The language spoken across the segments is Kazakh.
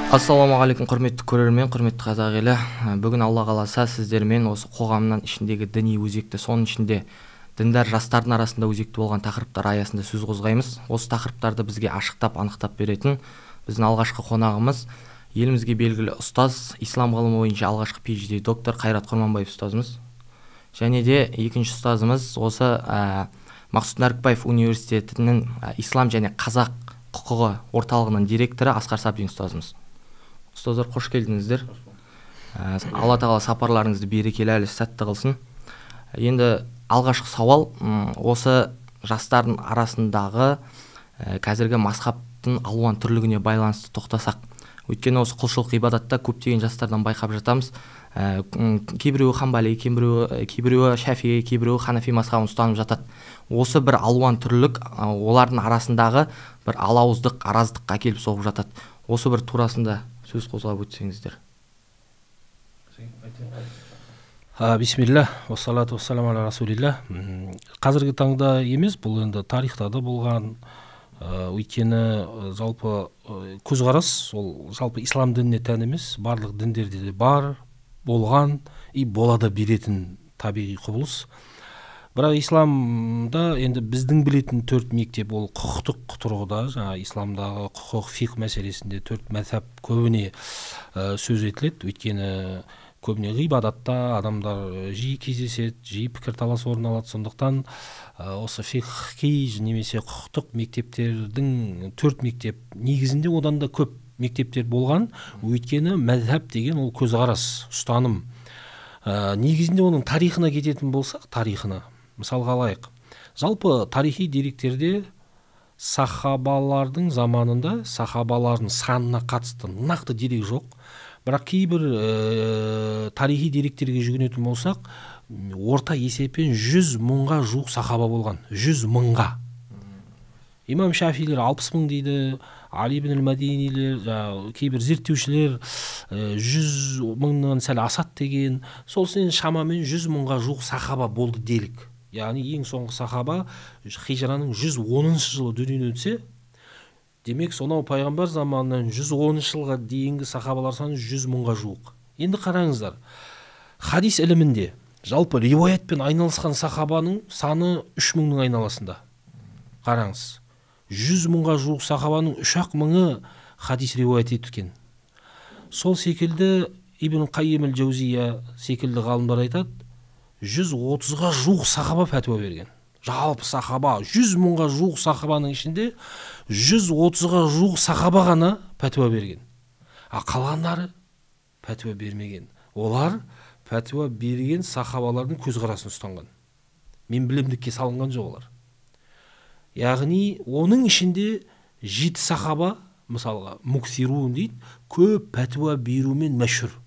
Ассалаумағалейкум, құрметті көрермен, құрметті қазақ елі. Бүгін Алла қаласа сіздермен осы қоғамнан ішіндегі діни өзекті, соның ішінде діндар жастардың арасында өзекті болған тақырыптар аясында сөз қозғаймыз. Осы тақырыптарды бізге ашықтап, анықтап беретін біздің алғашқы қонағымыз елімізге белгілі ұстаз, ислам ғылымы бойынша алғашқы PhD доктор Қайрат Құрманбаев ұстазымыз. Және де екінші ұстазымыз осы Мақсұт Нәрікбаев университетінің ислам және қазақ құқығы орталығының директоры Асқар Сабдин ұстазымыз. Ұстаздар, қош келдіңіздер. Алла тағала сапарларыңызды берекелі әлі сәтті қылсын. Енді алғашқы сауал осы жастардың арасындағы қазіргі мазхабтың алуан түрлігіне байланысты тоқтасақ. Өйткені осы құлшылық ғибадатта көптеген жастардан байқап жатамыз. Кейбіреуі Хамбали, кейбіреуі Шафии, кейбіреуі Ханафи мазхабын ұстанып жатады. Осы бір алуан түрлік олардың арасындағы бір алауыздық, араздыққа әкеліп соғып жатады. Осы бір турасында сөз қозғап өтсеңіздер. Бисмилля, уассалату вассаламу аля расулилля. Қазіргі таңда емес, бұл енді тарихта да болған. Өйткені жалпы көзқарас ол жалпы ислам дініне тән емес, барлық діндерде де бар, болған и бола да беретін табиғи құбылыс. Бірақ исламда енді біздің білетін 4 мектеп ол құқықтық тұрғыда, жаңа исламдағы құқық фиқ мәселесінде 4 мәзһаб көбіне сөз етіледі. Өйткені көбіне ғибадатта адамдар жиі кездеседі, жиі пікірталас орын алады. Сондықтан осы фиқхи немесе құқықтық мектептердің 4 мектеп негізінде одан да көп мектептер болған. Өйткені мәзһаб деген ол көзқарас, ұстаным. Негізінде оның тарихына кететін болсақ, тарихына мысалға алайық. Жалпы тарихи деректерде сахабалардың заманында сахабалардың санына қатысты нақты дерек жоқ. Бірақ кейбір тарихи деректерге жүгінетін болсақ, орта есеппен 100 мыңға жуық сахаба болған. 100 мыңға. Имам Шафилер 60 мың дейді, Али ибн ал-Мадинилер, кейбір зерттеушілер 100 мыңнан сәл асады деген. Сол сен шамамен 100 мыңға жуық сахаба болды делік. Яғни ең соңғы сахаба хижраның 110-шы жылы дүниеден өтсе, демек сонау пайғамбар заманынан 110 жылға дейінгі сахабалар саны 100 мыңға жуық. Енді қараңыздар, хадис ілімінде жалпы риуаятпен айналысқан сахабаның саны 3 мыңның айналасында. Қараңыз, 100 мыңға жуық сахабаның 3-ақ мыңы хадис риуаят еткен. Сол секілді Ибн Қаййим әл-Жаузия секілді ғалымдар айтады, 130-ға жуық сахаба пәтуа берген. Жалпы сахаба, 100 мыңға жуық сахабаның ішінде 130-ға жуық сахаба ғана пәтуа берген. Қалғандары пәтуа бермеген. Олар пәтуа берген сахабалардың көзқарасын ұстанған. Мен білімдікке салынған жоқ олар. Яғни оның ішінде 7 сахаба, мысалға муксирун дейді, көп пәтуа берумен мәшһүр.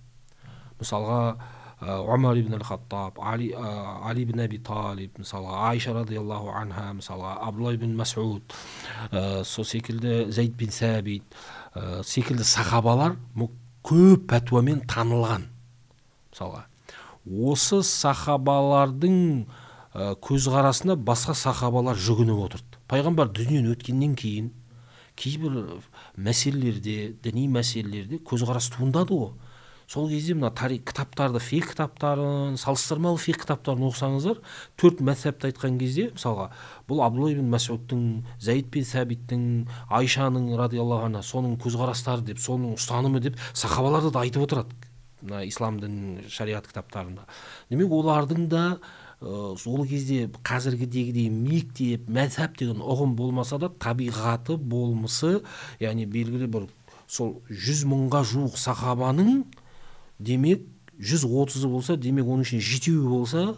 Мысалға Умар ибн ал-Хаттаб, Али ибн Аби Талиб, мысалға Айша радиаллаху анха, мысалға Абдулла ибн Мас'уд, сол секілді Зайд бин Сәбит, секілді сахабалар көп пәтуамен танылған. Мысалға осы сахабалардың көзқарасына басқа сахабалар жүгініп отырды. Пайғамбар дүниеден өткеннен кейін кейбір мәселелерде, діни мәселелерде көзқарас туындады ғой. Сол кезде мына тарих кітаптарды, фиқ кітаптарын, салыстырмалы фиқ кітаптарын оқысаңыздар, 4 мәзһабты айтқан кезде, мысалға, бұл Абдулла ибн Мас'удтың, Зайд бин Сәбиттің, Айшаның радиаллаху анха соның көзқарастары деп, соның ұстанымы деп сахабаларды да айтып отырады. Мына исламдың шариғат кітаптарында. Демек олардың да сол кезде қазіргідегідей мектеп, мәзһаб деген ұғым болмаса да табиғаты, болмысы, яғни белгілі бір сол 100 мыңға жуық сахабаның демек 130-ы болса, демек оның ішінде 7-і болса,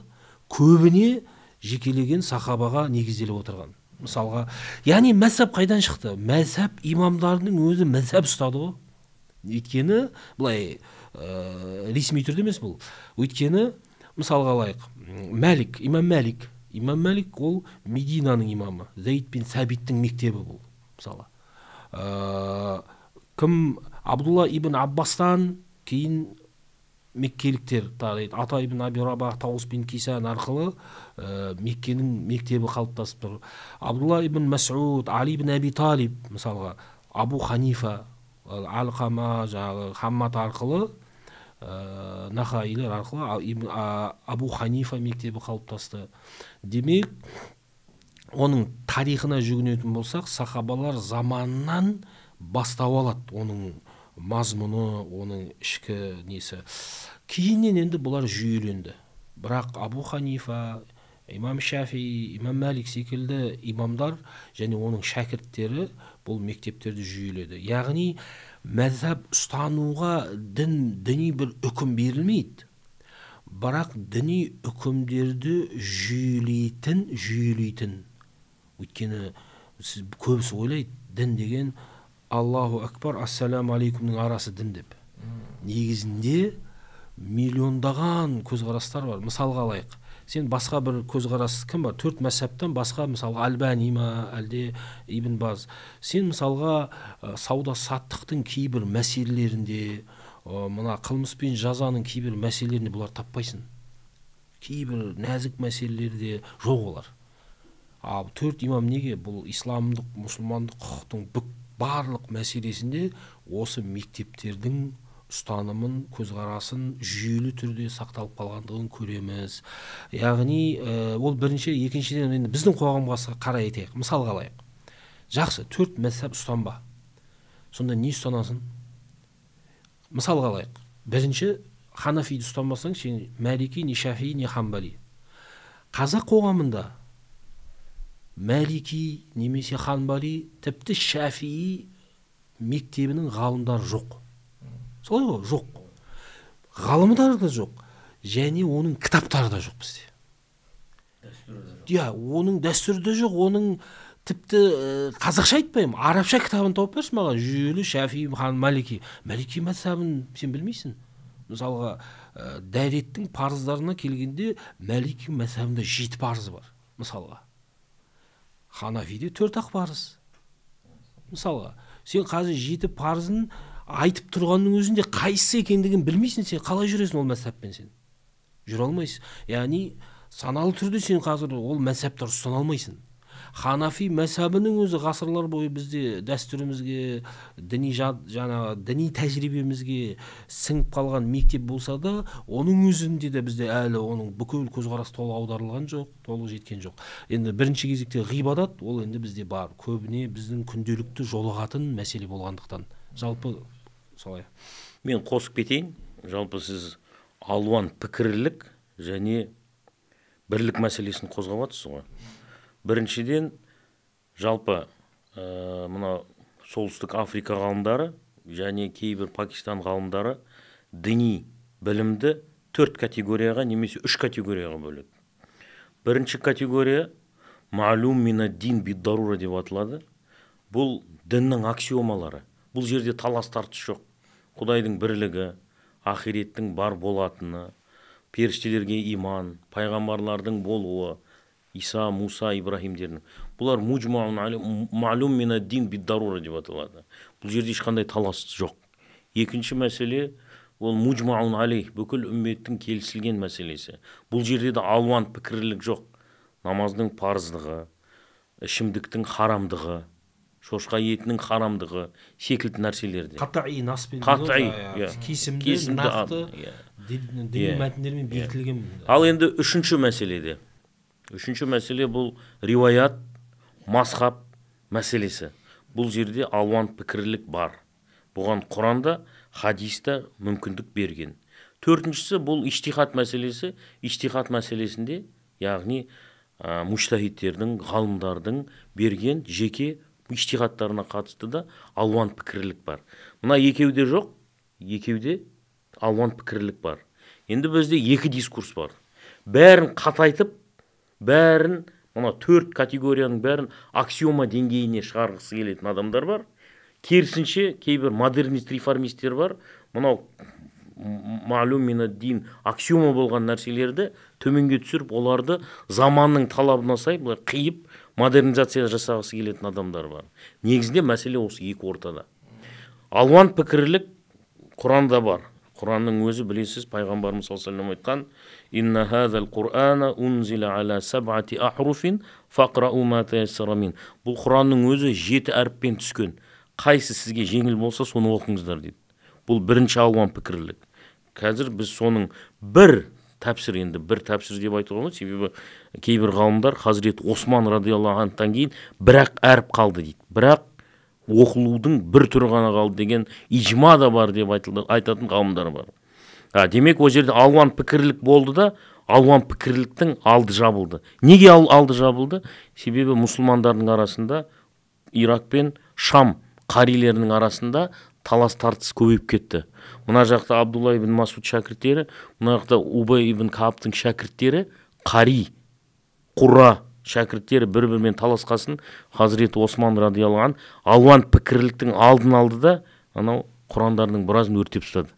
көбіне жекелеген сахабаға негізделіп отырған. Мысалға, яғни мәзһаб қайдан шықты? Мәзһаб имамдардың өзі мәзһаб ұстады ғой. Өйткені былай ресми түрде емес бұл. Өйткені мысалға алайық, имам Мәлик ол Мединаның имамы, Зайд бин Сәбиттің мектебі бұл. Мысалға, кім Абдулла ибн Аббастан кейін меккеліктер тарайды. Ата ибн Аби Рабах, Таус бин Кисан арқылы Меккенің мектебі қалыптасып тұр. Абдулла ибн Мас'уд, Али ибн Аби Талиб, мысалға, Абу Ханифа, Алқама, жаңағы Хаммат арқылы, Нахаилер арқылы Абу Ханифа мектебі қалыптасты. Демек, оның тарихына жүгінетін болсақ, сахабалар заманнан бастап алады оның мазмұны, оның ішкі несі. Кейіннен енді бұлар жүйеленді. Бірақ Абу Ханифа, имам Шафи, имам Малик секілді имамдар және оның шәкірттері бұл мектептерді жүйеледі. Яғни мәзһаб ұстануға діни бір үкім берілмейді. Бірақ діни үкімдерді жүйелейтін. Өйткені көбісі ойлайды, дін деген Аллаху акбар, ассаламу алейкумның арасы дін деп. Негізінде миллиондаған көзқарастар бар. Мысалға алайық. Сен басқа бір көзқарас кім бар? 4 мәзһабтан басқа, мысалға Альбани ма, әлде Ибн Баз. Сен мысалға сауда саттықтың кейбір мәселелерінде, мына қылмыс пен жазаның кейбір мәселелерінде бұлар таппайсың. Кейбір нәзік мәселелерде жоқ олар. Ал 4 имам неге? Бұл исламдық, мұсылмандық құқықтың барлық мәселесінде осы мектептердің ұстанымын, көзқарасын жүйелі түрде сақталып қалғандығын көреміз. Яғни ол бірінші, екіншіден енді біздің қоғамға қарай етейік. Мысалға алайық. Жақсы, 4 мәзһаб ұстанба. Сонда не ұстанасың? Мысалға алайық. Бірінші, Ханафиді ұстанбасаң, сен Малики, не Шафи, не Хамбали. Қазақ қоғамында Малики немесе Ханбали, тіпті Шафи мектебінің ғалымдары жоқ. Солай ғой, жоқ. Ғалымдары да жоқ. Және оның кітаптары да жоқ бізде. Оның дәстүрі де жоқ, оның тіпті қазақша айтпаймын, арабша кітабын тауып берші маған, жүйелі Шафи, Малики. Малики мәзһабын сен білмейсің. Мысалға, дәреттің парыздарына келгенде Малики мәзһабында 7 парызы бар. Мысалға, Ханафиде 4-ақ парыз. Мысалға, сен қазір 7 парызын айтып тұрғанның өзінде қайсысы екендігін білмейсің, сен қалай жүресің ол мәзһабпен? Сен жүре алмайсың. Яғни саналы түрде сен қазір ол мәзһаптар ұстана алмайсың. Ханафи мәзһабының өзі ғасырлар бойы бізде дәстүрімізге, діни тәжірибемізге сіңіп қалған мектеп болса да, оның өзінде де бізде әлі оның бүкіл көзқарас толық аударылған жоқ, толық жеткен жоқ. Енді бірінші кезекте ғибадат, ол енді бізде бар. Көбіне біздің күнделікті жолығатын мәселе болғандықтан. Жалпы солай. Мен қосып кетейін. Жалпы сіз алуан пікірлік және бірлік мәселесін қозғап жатсыз ғой. Біріншіден, жалпы мына солтүстік Африка ғалымдары және кейбір Пакистан ғалымдары діни білімді 4 категорияға немесе 3 категорияға бөледі. Бірінші категория ма'лум минад-дин бид-дарура деп аталады. Бұл діннің аксиомалары. Бұл жерде талас тартыс жоқ. Құдайдың бірлігі, ақиреттің бар болатыны, періштелерге иман, пайғамбарлардың болуы, Иса, Муса, Ибрахимдердің. Бұлар ма'лум минад-дин бид-дарура деп аталады. Бұл жерде ешқандай талас жоқ. Екінші мәселе ол муджмаун алейх, бүкіл үмметтің келісілген мәселесі. Бұл жерде де алуан пікірлік жоқ. Намаздың парыздығы, ішімдіктің харамдығы, шошқа етінің харамдығы секілді нәрселерде. Қатаи наспен кесімді нақты діни мәтіндермен бекітілген. Ал енді үшінші мәселеде. Үшінші мәселе бұл риуаят, мазхаб мәселесі. Бұл жерде алуан пікірлік бар. Бұған Құранда, хадисте мүмкіндік берген. Төртіншісі бұл иштихад мәселесі. Иштихад мәселесінде, яғни муштахидтердің, ғалымдардың берген жеке иштихадтарына қатысты да алуан пікірлік бар. Мына екеуде жоқ, екеуде алуан пікірлік бар. Енді бізде 2 дискурс бар. Бәрін қатайтып, бәрін, мына 4 категорияның бәрін аксиома деңгейіне шығарғысы келетін адамдар бар. Керісінше кейбір модернист реформисттер бар. Мынау ма'лум минад-дин аксиома болған нәрселерді төменге түсіріп, оларды заманның талабына сай былай қиып модернизация жасағысы келетін адамдар бар. Негізінде мәселе осы 2 ортада. Алуан пікірлік Құранда бар. Құранның өзі білесіз, пайғамбарымыз саллаллаху алейхи ва саллям айтқан: "Инна хазал Qur'ана унзила аля саб'ати ахруфин фақрау ма таяссара мин." Бұл Құранның өзі 7 әріппен түскен. қайсы сізге жеңіл болса соны оқыңыздар дейді. Бұл бірінші алуан пікірлік. Қазір біз соның бір тәпсір, енді бір тәпсір деп айтуға болады, себебі кейбір ғалымдар Хазірет Осман радиаллаху анхтан кейін бірақ әріп қалды дейді. Бірақ оқылудың бір түрі ғана қалды деген ижма да бар деп айтатын ғалымдар бар. Демек ол жерде алуан пікірлік болды да, алуан пікірліктің алды жабылды. Неге алды жабылды? Себебі мұсылмандардың арасында, Ирак пен Шам қарилерінің арасында талас тартыс көбейіп кетті. Мына жақта Абдулла ибн Масуд шәкірттері, мына жақта Убай ибн Кааптың шәкірттері, қари, құра шәкірттері бір-бірімен таласқасын, Хазіреті Осман радиаллаху анху алуан пікірліктің алдын алды да, анау Құрандардың біразын өртеп тастады.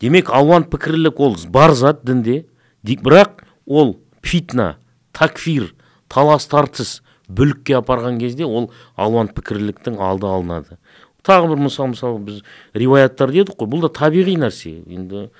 Демек алуан пікірлік ол бар зат дінде, бірақ ол фитна, такфир, талас тартыс бүлікке апарған кезде ол алуан пікірліктің алды алынады. Тағы бір мысал біз риуаяттар дедік қой, бұл да табиғи нәрсе. Енді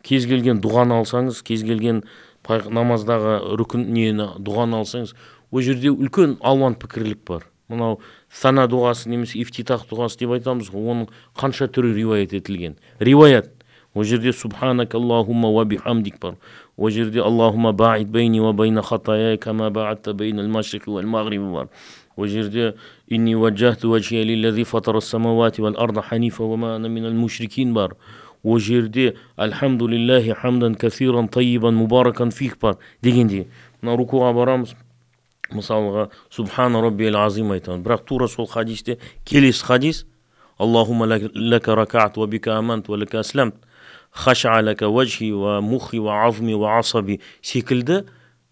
кез келген дұғаны алсаңыз, кез келген намаздағы рүкін нені дұғаны алсаңыз, ол жерде үлкен алуан пікірлік бар. Мынау сана дұғасы немесе ифтитах дұғасы деп айтамыз, оның қанша түрі риуаят етілген. Риуаят. Ол жерде субханак Аллахумма ва бихамдик бар. Ол жерде Аллахумма баид бейни ва бейна хатаяй кама баадта бейна ал-машриқи вал магриби бар. Ол жерде инни ваджахту ваджхия лиллази фатара ас-самавати вал арда ханифа ва ма ана минал мушрикин бар. Ол жерде альхамдулиллахи хамдан кафиран тайибан мубаракан фих бар дегенде. Мына рукуға барамыз. Мысалға субхана раббил азим айтамыз. Бірақ тура сол хадисте келесі хадис Аллахумма лака ракаат ва бика амант ва лака асламт хаша лака ваджхи ва мухи ва азми ва асаби секілді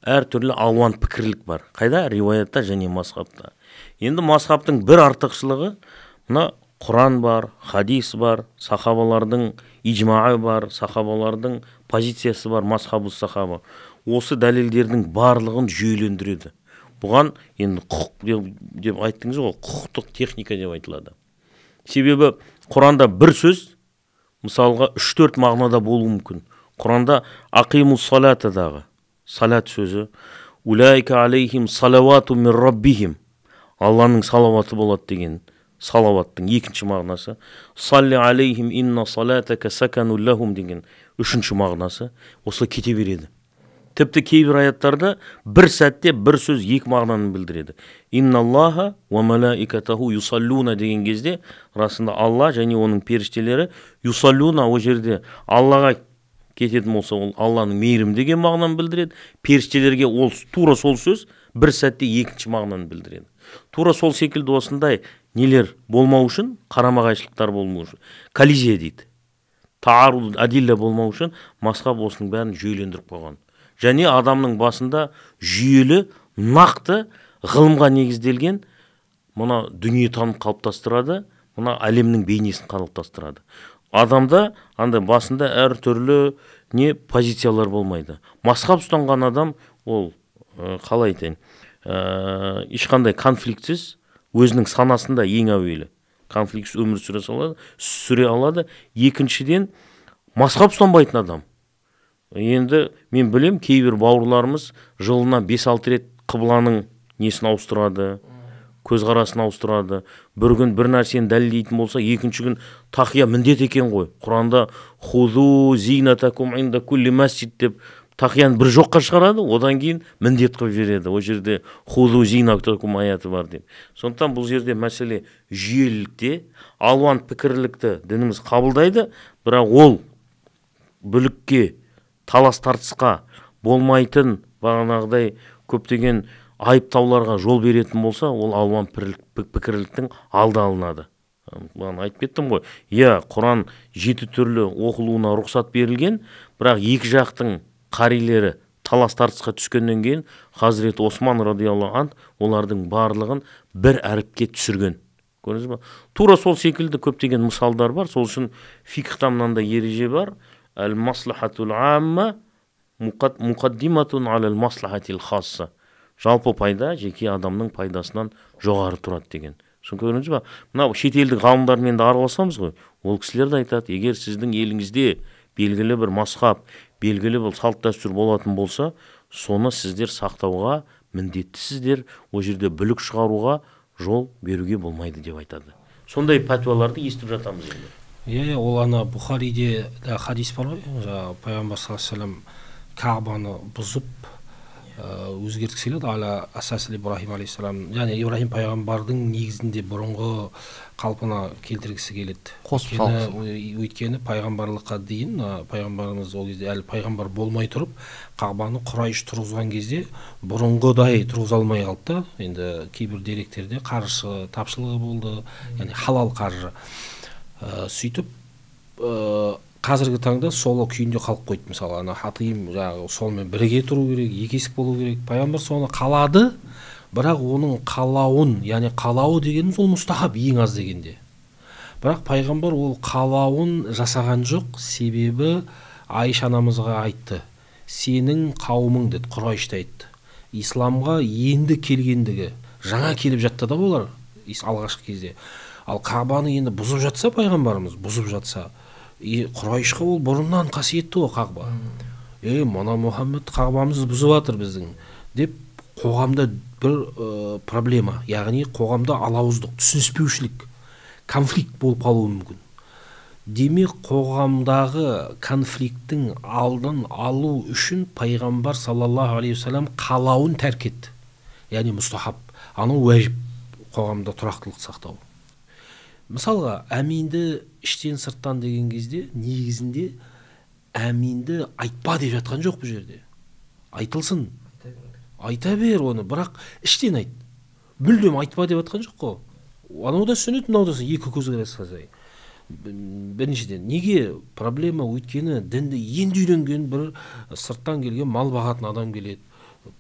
әртүрлі алуан пікірлік бар. Қайда? Риуаятта және мазхабта. Енді мазхабтың бір артықшылығы, мына Құран бар, хадис бар, сахабалардың ижмаы бар, сахабалардың позициясы бар, мазхабы сахаба. Осы дәлелдердің барлығын жүйелендіреді. Бұған енді құқық деп айттыңыз ғой, құқықтық техника деп айтылады. Себебі Құранда бір сөз мысалға 3-4 мағынада болуы мүмкін. Құранда ақимус салатадағы салат сөзі улайка алейхим салавату мир раббихим, Алланың салаваты болады деген салаваттың екінші мағынасы. Салли алейхим инна салатака сакану лахум деген үшінші мағынасы. Осылай кете береді. Тіпті кейбір аяттарда бір сәтте бір сөз екі мағынаны білдіреді. Инна Аллаха ва малаикатаху юсаллуна деген кезде расында Алла және оның періштелері юсаллуна, ол жерде Аллаға кететін болса, ол Алланың мейірім деген мағынаны білдіреді. Періштелерге ол тура сол сөз бір сәтте екінші мағынаны білдіреді. Тура сол секілді осындай нелер болмау үшін, қарама-қайшылықтар болмау үшін, коллизия дейді. Таарул адилля болмау үшін мазхаб осының бәрін жүйелендіріп қойған. Және адамның басында жүйелі, нақты ғылымға негізделген мына дүниетанымды қалыптастырады, мына әлемнің бейнесін қалыптастырады. Адамда андай басында әр түрлі не позициялар болмайды. Мазхаб ұстанған адам ол қалай айтайын, ешқандай конфликтсіз өзінің санасында ең әуелі конфликтсіз өмір сүре алады. Екіншіден мазхаб ұстанбайтын адам. Енді мен білем, кейбір бауырларымыз жылына 5-6 рет қыбланың несін ауыстырады, көзқарасын ауыстырады. Бір күн бір нәрсені дәлелдейтін болса, екінші күн тақия міндет екен ғой. Құранда хузу зинатакум инда кулли масжид деп тақияны бір жоққа шығарады, одан кейін міндет қылып жібереді. Ол жерде хузу зинатакум аяты бар деп. Сондықтан бұл жерде мәселе жүйелілікте, алуан пікірлікті дініміз қабылдайды, бірақ ол бүлікке, талас тартысқа болмайтын бағанағыдай көптеген айыптауларға жол беретін болса, ол алуан пікірліктің алды алынады. Бағана айтып кеттім ғой. Құран 7 түрлі оқылуына рұқсат берілген, бірақ екі жақтың қарилері талас тартысқа түскеннен кейін Хазірет Осман радиаллаху анху олардың барлығын бір әріпке түсірген. Көрдіңіз ба? Тура сол секілді көптеген мысалдар бар. Сол үшін фикхта мынандай ереже бар. Әл-маслахатул амма мұқаддиматун аль-маслахатил хасса. Жалпы пайда жеке адамның пайдасынан жоғары тұрады деген. Соны көрдіңіз ба? Мына шетелдік ғалымдармен де араласамыз ғой. Ол кісілер де айтады, егер сіздің еліңізде белгілі бір мазхаб, белгілі бір салт дәстүр болатын болса, соны сіздер сақтауға міндеттісіздер. Ол жерде бүлік шығаруға жол беруге болмайды деп айтады. Сондай пәтуаларды естіп жатамыз енді. Ол ана Бухариде хадис бар ғой, пайғамбар саллаллаху алейхи вассалам Кағбаны бұзып өзгерткісі келеді аля асасил Ибрахим алейхиссалам, яғни Ибрахим пайғамбардың негізінде бұрынғы қалпына келтіргісі келеді. Өйткені пайғамбарлыққа дейін пайғамбарымыз ол кезде әлі пайғамбар болмай тұрып Қағбаны Құрайш тұрғызған кезде бұрынғыдай тұрғыза алмай қалды. Енді кейбір деректерде қаржы тапшылығы болды, яғни халал қаржы. Сөйтіп қазіргі таңда сол күйінде қалып қойды. Мысалы ана Хатим жаңағы сонымен бірге тұру керек, екесік болу керек. Пайғамбар соны қалады, бірақ оның қалауын, яғни қалауы дегеніміз ол мұстахаб, ең аз дегенде. Бірақ пайғамбар ол қалауын жасаған жоқ, себебі Айша анамызға айтты, сенің қауымың деді, Құрайшты айтты, исламға енді келгендігі, жаңа келіп жатты да олар алғашқы кезде. Ал Қағбаны енді бұзып жатса, пайғамбарымыз бұзып жатса, Құрайшқа ол бұрыннан қасиетті ғой Қағба. Мана Мұхаммед Қағбамызды бұзып жатыр біздің деп қоғамда бір проблема, яғни қоғамда алауыздық, түсініспеушілік, конфликт болып қалуы мүмкін. Демек қоғамдағы конфликттің алдын алу үшін пайғамбар саллаллаху алейхи вассалам қалауын тәрк етті. Яғни мұстахаб, анау уәжіп қоғамда тұрақтылық сақтау. Мысалға, әминді іштен сырттан деген кезде негізінде әминді айтпа деп жатқан жоқ бұл жерде. Айтылсын, айта бер оны, бірақ іштен айт. Мүлдем айтпа деп жатқан жоқ қой. Анау да сүннет, мынау да екі көзқарас жасай. Біріншіден, неге проблема? Өйткені дінді енді үйренген бір сырттан келген мал бағатын адам келеді,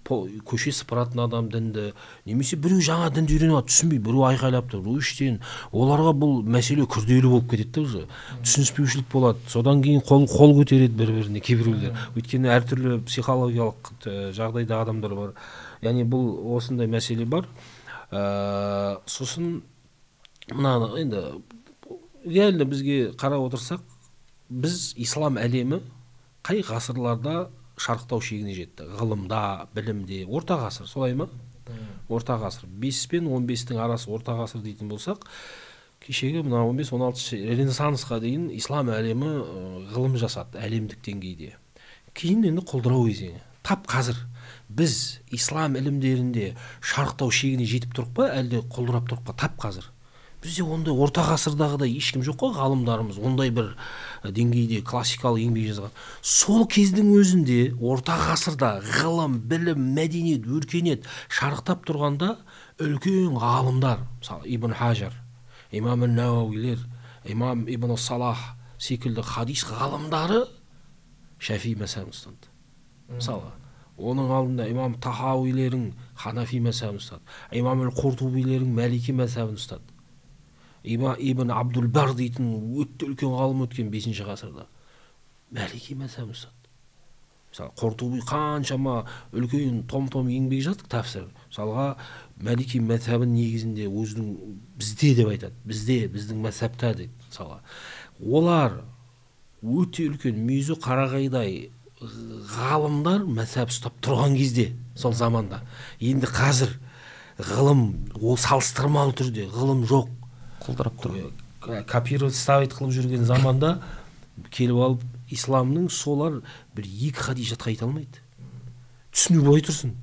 көше сыпыратын адам дінді, немесе біреу жаңа дінді үйреніп түсінбей, біреу айқайлап тұр, іштен оларға бұл мәселе күрделі болып кетеді уже. Түсініспеушілік болады. Содан кейін қол көтереді бір-біріне кейбіреулер. Өйткені әртүрлі психологиялық жағдайда адамдар бар. Яғни бұл осындай мәселе бар. Сосын мына енді реально бізге қарап отырсақ, біз ислам әлемі қай ғасырларда шарықтау шегіне жетті? Ғылымда, білімде, орта ғасыр, солай ма? Орта ғасыр. 5 пен 15-тің арасы орта ғасыр дейтін болсақ, кешегі мына 15-16 Ренессансқа дейін ислам әлемі ғылым жасады, әлемдік деңгейде. Кейін енді құлдырау кезеңі. Тап қазір біз ислам ілімдерінде шарықтау шегіне жетіп тұрық па, әлде құлдырап тұрық па? Тап қазір. Бізде ондай орта ғасырдағыдай ешкім жоқ қой, ғалымдарымыз ондай бір деңгейде классикалық еңбек жазған. Сол кездің өзінде орта ғасырда ғылым, білім, мәдениет, өркениет шарықтап тұрғанда үлкен ғалымдар, мысалы Ибн Хажар, имам Науилер, имам Ибн Салах секілді хадис ғалымдары Шафи мазхабын ұстанды. Мысалы оның алдында имам Тахауилердің Ханафи мазхабын ұстады, имам Қуртубилердің Малики мазхабын ұстады. Ибн Абдул Бар дейтін өтті үлкен ғалым өткен 5-ші ғасырда Малики мазхабын ұстады. Мысалы Қуртуби қаншама үлкен том-том еңбек жазды, тафсир. Мысалға Малики мазхабын негізінде өзінің бізде деп айтады. Біздің мазхабта дейді. Мысалға олар өте үлкен мүйізі қарағайдай ғалымдар мазхаб ұстап тұрған кезде, сол заманда. Енді қазір ғылым ол салыстырмалы түрде ғылым жоқ, құлдырап тұр. Копировать ставить қылып жүрген заманда келіп алып исламның солар бір екі хадис жатқа айта алмайды. Түсіну былай тұрсын.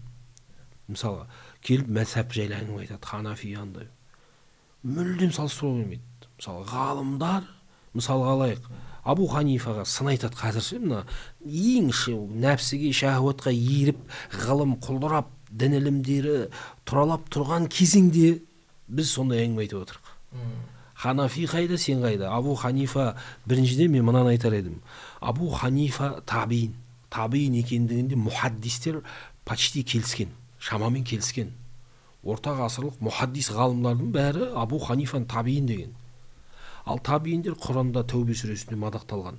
Мысалға келіп мазхаб жайлы әңгіме айтады, Ханафи андай. Мүлдем салыстыруға келмейді. Мысалы ғалымдар, мысалға алайық, Абу Ханифаға сын айтады қазірше, мына ең нәпсіге, шахуатқа еріп, ғылым құлдырап, дін ілімдері тұралап тұрған кезеңде біз сондай әңгіме айтып отырық. Ханафи қайда, сен қайда? Абу Ханифа, біріншіден мен мынаны айтар едім. Абу Ханифа табиин екендігінде мұхаддистер почти келіскен, шамамен келіскен. Орта ғасырлық мұхаддис ғалымдардың бәрі Абу Ханифаның табиин деген. Ал табииндер Құранда Тәубе сүресінде мадақталған.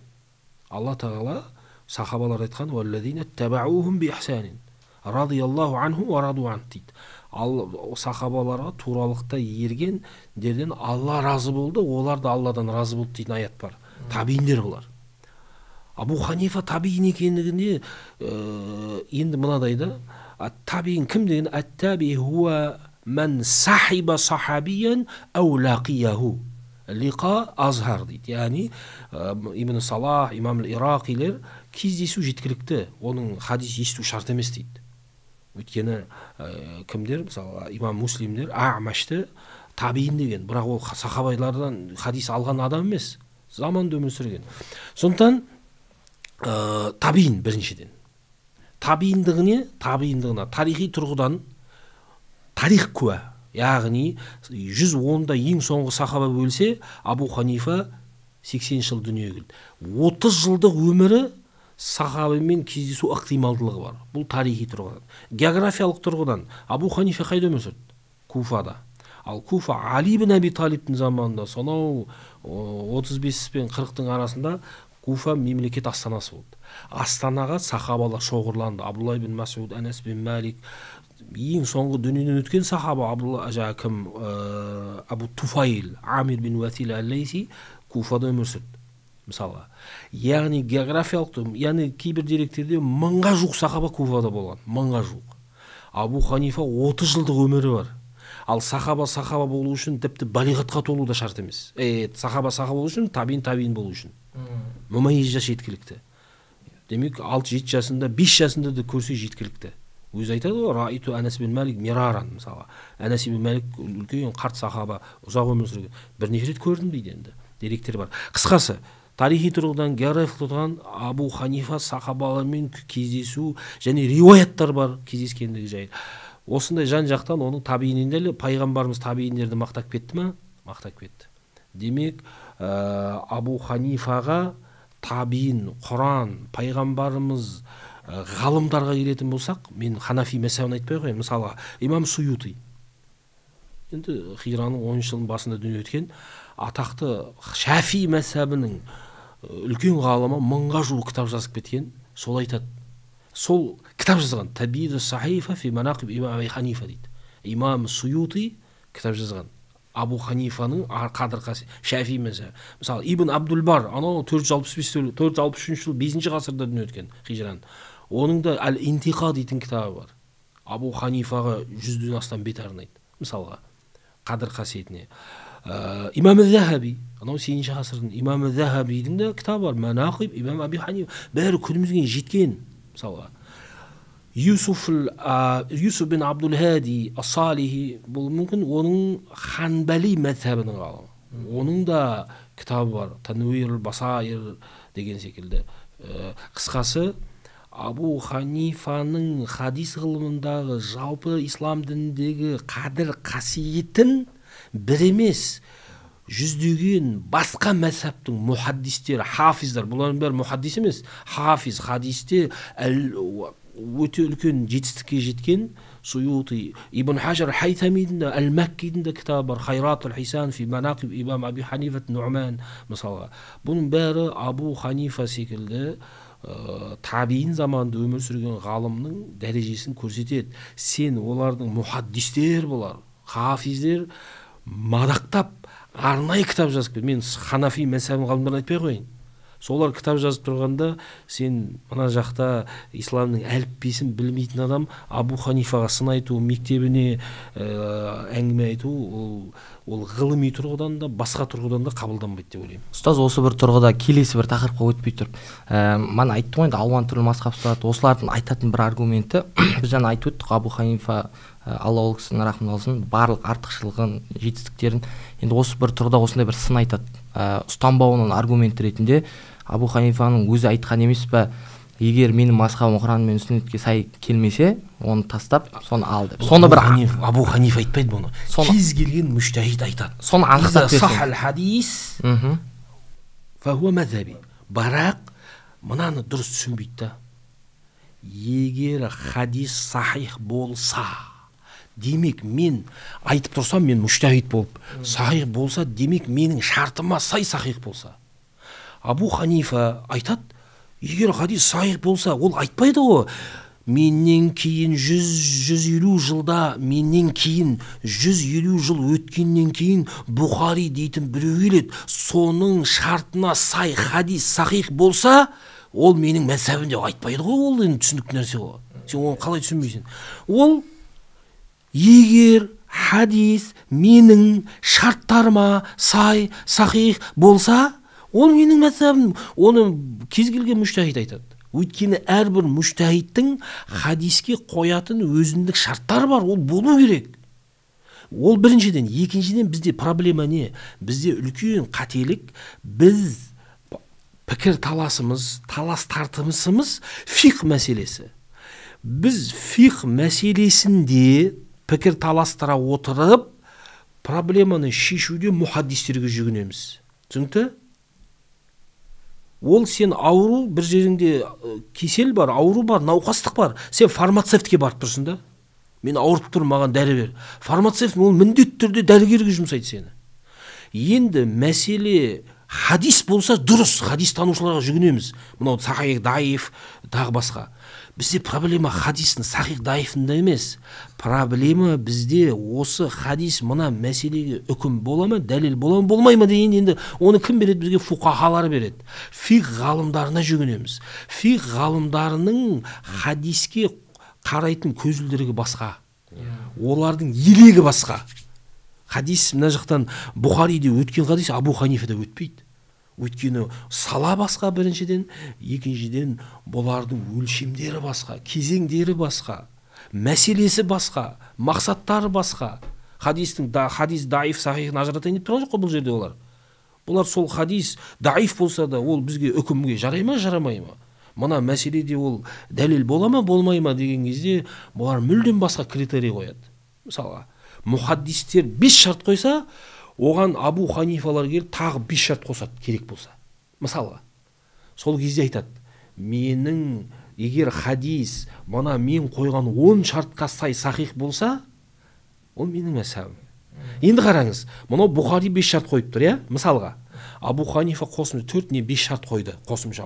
Алла Тағала сахабалар айтқан: "Валлазина табаухум биихсанин, радияллаху анху ва раду ан" дейді. Ал сахабаларға туралықта ергендерден Алла разы болды, олар да Алладан разы болды дейтін аят бар. Табииндер олар. Абу Ханифа табиин екендігінде енді мынадайда табиин кім деген? Ат-таби хуа Мән сахиба сахабиян ау лақияху. Лиқа азхар дейді. Яғни Ибн Салах, имам Ирақилер кездесу жеткілікті, оның хадис есту шарт емес дейді. Өйткені кімдер, мысалы имам Муслимдер Аъмашты табиин деген, бірақ ол сахабайлардан хадис алған адам емес, заманда өмір сүрген. Сондықтан табиин біріншіден. Табииндығына тарихи тұрғыдан тарих куә. Яғни 110-да ең соңғы сахаба өлсе, Абу Ханифа 80 жыл дүние келді. 30 жылдық өмірі сахабамен кездесу ықтималдылығы бар. Бұл тарихи тұрғыдан. Географиялық тұрғыдан Абу Ханифа қайда өмір сүрді? Куфада. Ал Куфа Али ибн Аби Талибтің заманында, сонау 35 пен 40-тың арасында Куфа мемлекет астанасы болды. Астанаға сахабалар шоғырланды. Абдулла ибн Масуд, Анас бин Малик, ең соңғы дүниеден өткен сахаба Абу Туфайл, Амир бин Ватил Ал-Лейси Куфада өмір сүрді. Мысалға. Яғни географиялық, яғни кейбір деректерде 1000-ға жуық сахаба Куфада болған. 1000-ға жуық. Абу Ханифа 30 жылдық өмірі бар. Ал сахаба болу үшін тіпті балиғатқа толу да шарт емес. Сахаба болу үшін табиин болу үшін. Мұмайыз жас жеткілікті. Демек 6-7 жасында, 5 жасында да көрсе жеткілікті. Өзі айтады ғой, Раиту Анас бин Малик мираран, мысалы. Анас бин Малик үлкен қарт сахаба, ұзақ өмір сүрген. Бірнеше рет көрдім дейді енді. Деректер бар. Қысқасы, тарихи тұрғыдан, географиялық тұрғыдан Абу Ханифа сахабалармен кездесу және риуаяттар бар кездескендігі жайы. Осындай жан-жақтан оның табииніндегі пайғамбарымыз табииндерді мақтап кетті ме? Мақтап кетті. Демек, Абу Ханифаға табиин, Құран, пайғамбарымыз, ғалымдарға келетін болсақ, мен Ханафи мәсабын айтпай қояйын. Мысалы, имам Суюти. Енді Хижраның 10 жылдың басында дүние өткен атақты Шафи мәсабының үлкен ғалымы 1000-ға жуық кітап жазып кеткен. Сол айтады. Сол кітап жазған Табиду Сахифа фи манақиб имам Аби Ханифа дейді. Имам Суюти кітап жазған. Абу Ханифаның қадір қасиеті, Шафи мәсабы. Мысалы, Ибн Абдул-Бар, анау 463 жыл 5-ші ғасырда дүние өткен Хижраның. Оның да Әл-Интиқа дейтін кітабы бар. Абу Ханифаға 100-ден астам бет арнайды. Мысалға, қадір қасиетіне. Имам Захаби, анау 8-ші ғасырдың Имам Захабидің де кітабы бар. Манақиб имам Аби Ханифа. Бәрі күнімізге жеткен. Мысалға, Юсуф бин Абдул-Хади Ас-Салихи, бұл мүмкін оның Ханбали мәзһабының ғалымы. Оның да кітабы бар. Тануир Басайыр деген секілді. Қысқасы, Абу Ханифаның хадис ғылымындағы жалпы ислам дініндегі қадір қасиетін бір емес, жүздеген басқа мәзһабтың мухаддистері, хафиздар, бұлардың бәрі мухаддис емес, хафиз, хадисте өте үлкен жетістікке жеткен Суюти, Ибн Хажар Хайтамидің да, Әл-Мәккидің да кітабы бар, Хайратул Хисан фи манақиб имам Аби Ханифат Нуъман, мысалға. Бұның бәрі Абу Ханифа секілді табиин заманында өмір сүрген ғалымның дәрежесін көрсетеді. Сен олардың мухаддистер болар, хафиздер мадақтап арнайы кітап жазып кетті. Мен Ханафи мәзһабының ғалымдарын айтпай қояйын. Солар кітап жазып тұрғанда, сен мына жақта исламның әліппесін білмейтін адам Абу Ханифаға сын айту, мектебіне әңгіме айту, ол ғылыми тұрғыдан да, басқа тұрғыдан да қабылданбайды деп ойлаймын. Ұстаз, осы бір тұрғыда келесі бір тақырыпқа өтпей тұрып, мана айттым ғой енді алуан түрлі мазһаб ұстанады. Осылардың айтатын бір аргументі, біз жаңа айтып өттік, Абу Ханифа, Алла ол кісінің рахмет алсын, барлық артықшылығын, жетістіктерін, енді осы бір тұрғыда осындай бір сын айтады. Ұстанбауының аргументі ретінде Абу Ханифаның өзі айтқан емес пе, егер менің мазһабым Құран мен сүннетке сай келмесе, оны тастап, соны ал деп. Соны бір Абу Ханифа айтпайды бұны. Кез келген мүжтәһид айтады. Соны анықтап берсең. Сахал хадис фахуа мазһаби. Бірақ мынаны дұрыс түсінбейді да. Егер хадис сахих болса, демек мен айтып тұрсам, мен мүжтәһид болып, сахих болса, демек менің шартыма сай сахих болса. Абу Ханифа айтады, егер хадис сахих болса, ол айтпайды ғой. Менен кейін 150 жылда, менен кейін 150 жыл өткеннен кейін Бухари дейтін біреу келеді. Соның шартына сай хадис сахих болса, ол менің мәзһабым деп айтпайды ғой. Ол енді түсінікті нәрсе ғой. Сен оны қалай түсінбейсің? Ол егер хадис менің шарттарыма сай сахих болса, ол менің мазхабым. Оны кез келген мүжтәһид айтады. Өйткені әрбір мүжтәһидтің хадиске қоятын өзіндік шарттары бар, ол болу керек. Ол біріншіден. Екіншіден, бізде проблема не? Бізде үлкен қателік, біз пікір талас тартымысымыз фиқ мәселесі. Біз фиқ мәселесінде пікір таластыра отырып, проблеманы шешуде мұхаддистерге жүгінеміз. Түсінікті? Ол сен ауру, бір жеріңде кесел бар, ауру бар, науқастық бар. Сен фармацевтке барып тұрсың да. Мен ауырып тұрмын, маған дәрі бер. Фармацевт ол міндетті түрде дәрігерге жұмсайды сені. Енді мәселе хадис болса дұрыс, хадис танушыларға жүгінеміз. Мынау сахих, даиф, тағы басқа. Бізде проблема хадистің сахих, даифында емес. Проблема бізде осы хадис мына мәселеге үкім бола ма, дәлел бола ма, болмай ма деген, енді оны кім береді? Бізге фуқахалар береді. Фиқ ғалымдарына жүгінеміз. Фиқ ғалымдарының хадиске қарайтын көзілдірігі басқа. Олардың елегі басқа. Хадис мына жақтан Бұхариде өткен хадис Абу Ханифада өтпейді. Өйткені сала басқа біріншіден, екіншіден бұлардың өлшемдері басқа, кезеңдері басқа, мәселесі басқа, мақсаттары басқа. Хадис даиф, сахихын ажыратайын деп тұрған жоқ қой бұл жерде олар. Бұлар сол хадис даиф болса да, ол бізге үкімге жарай ма, жарамай ма? Мына мәселеде ол дәлел бола ма, болмай ма деген кезде бұлар мүлдем басқа критерий қояды. Мысалға, мұхаддистер 5 шарт қойса, оған Абу Ханифалар келіп тағы 5 шарт қосады, керек болса. Мысалға, сол кезде айтады, менің егер хадис мына мен қойған 10 шартқа сай сахих болса, ол менің мазхабым. Енді қараңыз, мынау Бұхари 5 шарт қойып тұр, мысалға. Абу Ханифа қосымша 4 не 5 шарт қойды, қосымша.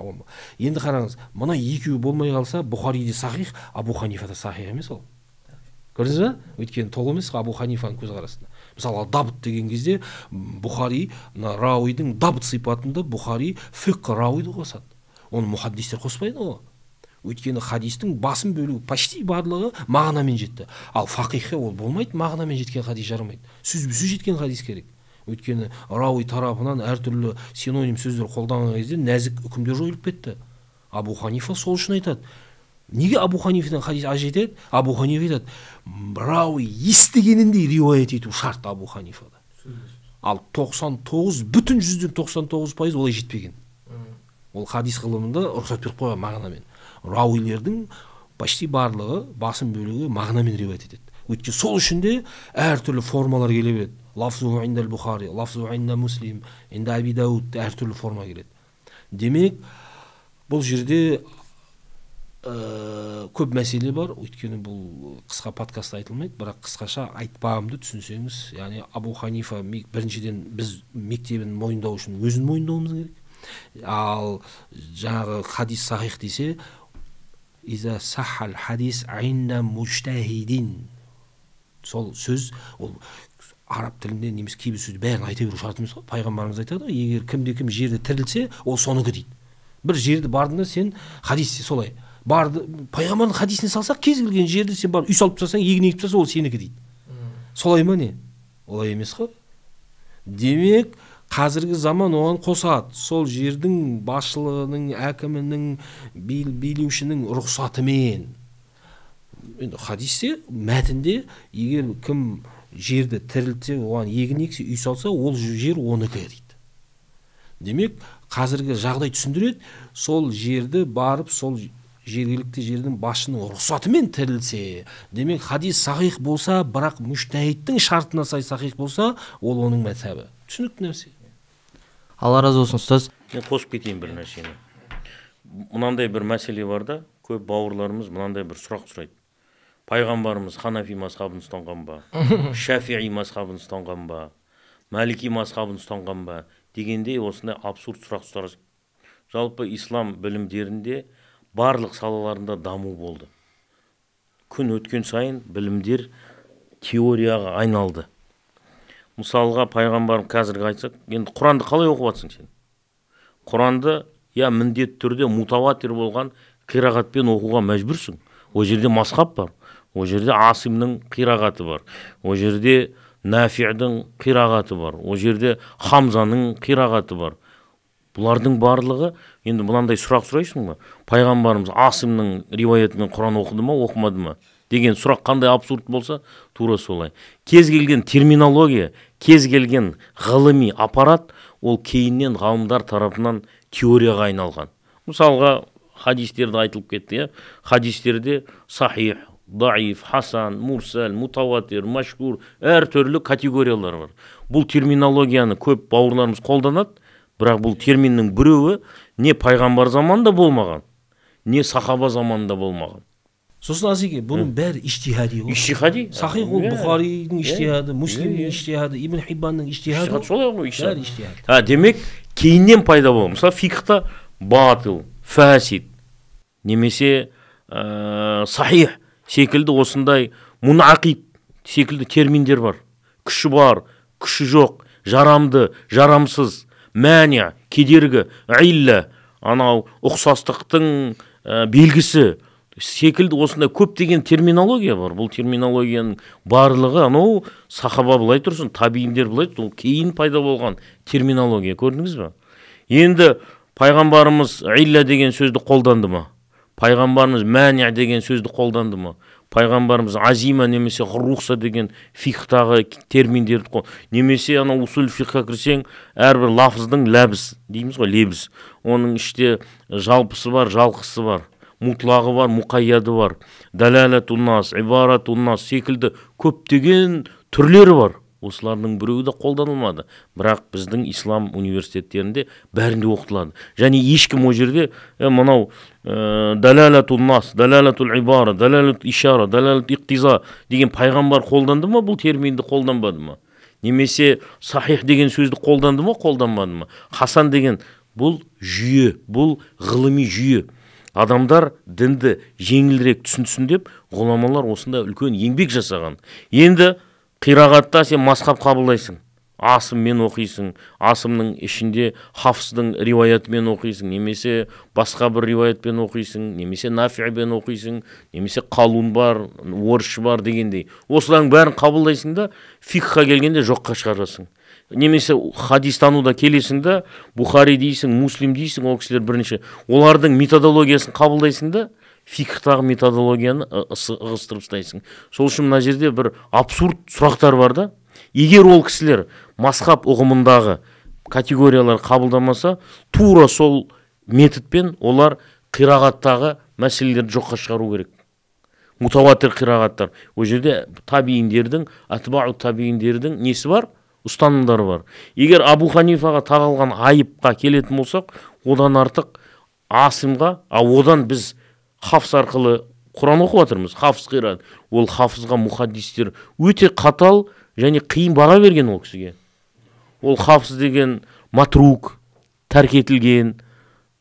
Енді қараңыз, мына екеуі болмай қалса, Бұхариде сахих, Абу Ханифада сахих емес ол. Көрдіңіз ба? Өйткені толық емес Абу Ханифаның көзқарасында. Мысалы, дабыт деген кезде Бұхари рауидің дабыт сипатында Бұхари фиқ рауиді қосады. Оны мұхаддистер қоспайды ғой. Өйткені хадистің басым бөлігі, почти барлығы мағынамен жетті. Ал фақихе ол болмайды, мағынамен жеткен хадис жарамайды. Сөзбе-сөз жеткен хадис керек. Өйткені рауи тарапынан әртүрлі синоним сөздер қолданған кезде нәзік үкімдер жойылып кетті. Абу Ханифа сол үшін айтады. Неге Абу Ханифадан хадис ажыратады? Абу Ханифа айтады, рауи естігеніндей риуаят ету шарт Абу Ханифада. Ал 99% олай жетпеген. Ол хадис ғылымында рұқсат беріп қойған мағынамен. Рауилердің почти барлығы, басым бөлігі мағынамен риуаят етеді. Өйткені сол үшін де әртүрлі формалар келе береді. Лафзу индал Бухари, лафзу инда Муслим, инда Аби Дауд әртүрлі форма келеді. Демек, бұл жерде көп мәселе бар. Өйткені бұл қысқа подкастта айтылмайды, бірақ қысқаша айтпағымды түсінсеңіз, яғни Абу Ханифа біріншіден біз мектебін мойындау үшін өзін мойындауымыз керек. Ал жаңағы хадис сахих десе, иза сахал хадис инда мужтахидин. Сол сөз, ол араб тілінде немесе кейбір сөз бәрін айта беру шарт емес қой. Пайғамбарымыз айтады, егер кімде-кім жерді тірілсе, ол соныкі дейді. Бір жерді бардыңда сен хадисте солай барды, пайғамбардың хадисіне салсақ, кез келген жерді сен барып үй салып тастасаң, егін егіп тастаса, ол сенікі дейді. Солай ма не? Олай емес қой. Демек, қазіргі заман оған қосады. Сол жердің басшылығының, әкімінің, билеушінің рұқсатымен. Хадисте, мәтінде, егер кім жерді тірілтсе, оған егін ексе, үй салса, ол жер оныкі дейді. Демек, қазіргі жағдай түсіндіреді, сол жерді барып, сол жергілікті жердің басшының рұқсатымен тірілсе, демек, хадис сахих болса, бірақ мүжтәһидтің шартына сай сахих болса, ол оның мазхабы. Түсінікті нәрсе. Алла разы болсын ұстаз. Мен қосып кетейін бір нәрсені. Мынандай бір мәселе бар да, көп бауырларымыз мынандай бір сұрақ сұрайды. Пайғамбарымыз Ханафи мазхабын ұстанған ба, Шафиғи мазхабын ұстанған ба, Малики мазхабын ұстанған ба дегенде осындай абсурд сұрақ сұрар. Жалпы ислам білімдерінде барлық салаларында даму болды. Күн өткен сайын білімдер теорияға айналды. Мысалға, пайғамбарым қазіргі айтсақ, енді Құранды қалай оқып жатсың сен? Құранды міндетті түрде мутаватир болған қирағатпен оқуға мәжбүрсің. Ол жерде мазхаб бар. Ол жерде Асимның қирағаты бар. Ол жерде Нафи'дің қирағаты бар. Ол жерде Хамзаның қирағаты бар. Бұлардың барлығы, енді мынандай сұрақ сұрайсың ба? Пайғамбарымыз Асимның риуаятымен Құран оқыды ма, оқымады ма? Деген сұрақ қандай абсурд болса, тура солай. Кез келген терминология, кез келген ғылыми аппарат, ол кейіннен ғалымдар тарапынан теорияға айналған. Мысалға, хадистерді айтылып кетті, хадистерде сахих, даиф, хасан, мурсал, мутаватир, машкур, әр түрлі категориялар бар. Бұл терминологияны көп бауырларымыз қолданады, бірақ бұл терминнің біреуі не пайғамбар заманында болмаған, не сахаба заманында болмаған. Сосын Азеке, бұның бәрі иштихади ғой. Иштихади? Сахих ол Бұхаридың иштихады, Муслимнің иштихады, Ибн Хиббанның иштихады. Солай ғой, бәрі иштихад. Демек, кейіннен пайда болған. Мысалы, фикхта батыл, фасид, немесе сахих секілді осындай мунақид секілді терминдер бар. Күші бар, күші жоқ, жарамды, жарамсыз, мәния, кедергі, илля, анау ұқсастықтың белгісі секілді осындай көптеген терминология бар. Бұл терминологияның барлығы, анау сахаба былай тұрсын, табииндер былай тұрсын, кейін пайда болған терминология, көрдіңіз ба? Енді пайғамбарымыз илля деген сөзді қолданды ма? Пайғамбарымыз мәния деген сөзді қолданды ма? Пайғамбарымыз азима немесе рухса деген фикхтағы терминдерді қолданды. Немесе ана усул фикха кірсең, әрбір лафыздың ләбіс, дейміз ғой, лебіз. Оның іште жалпысы бар, жалқысы бар. Мұтлағы бар, мұқайяды бар, далалатуннас, ибаратуннас секілді көптеген түрлері бар. Осылардың біреуі де қолданылмады. Бірақ біздің ислам университеттерінде бәрінде оқытылады. Және ешкім о жерде мынау далалатуннас, далалатул ибара, далалат ишара, далалат иқтиза деген пайғамбар қолданды ма, бұл терминді қолданбады ма? Немесе сахих деген сөзді қолданды ма, қолданбады ма? Хасан деген бұл жүйе, бұл ғылыми жүйе. Адамдар дінді жеңілірек түсінсін деп, ғұламалар осында үлкен еңбек жасаған. Енді қирағатта сен масхаб қабылдайсың. Асыммен оқисың, Асымның ішінде Хафздың риуаятымен оқисың, немесе басқа бір риуаятпен оқисың, немесе Нафи'бен оқисың, немесе Қалун бар, Орысшы бар дегендей. Осылардың бәрін қабылдайсың да, фикхқа келгенде жоққа шығарасың. Немесе хадистануда келесің да, Бұхари дейсің, Муслим дейсің, ол кісілер бірінші. Олардың методологиясын қабылдайсың да, фикхтағы методологияны ығыстырып тастайсың. Сол үшін мына жерде бір абсурд сұрақтар бар да. Егер ол кісілер масхаб ұғымындағы категориялар қабылдамаса, тура сол методпен олар қирағаттағы мәселелерді жоққа шығару керек. Мутаватир қирағаттар. Ол жерде табииндердің, атбау табииндердің несі бар? Ұстанымдары бар. Егер Абу Ханифаға тағылған айыпқа келетін болсақ, одан артық Асимға, одан біз Хафз арқылы Құран оқып жатырмыз. Хафз қират. Ол Хафзға мұхаддистер өте қатал және қиын баға берген ол кісіге. Ол Хафз деген матрук, тәрк етілген,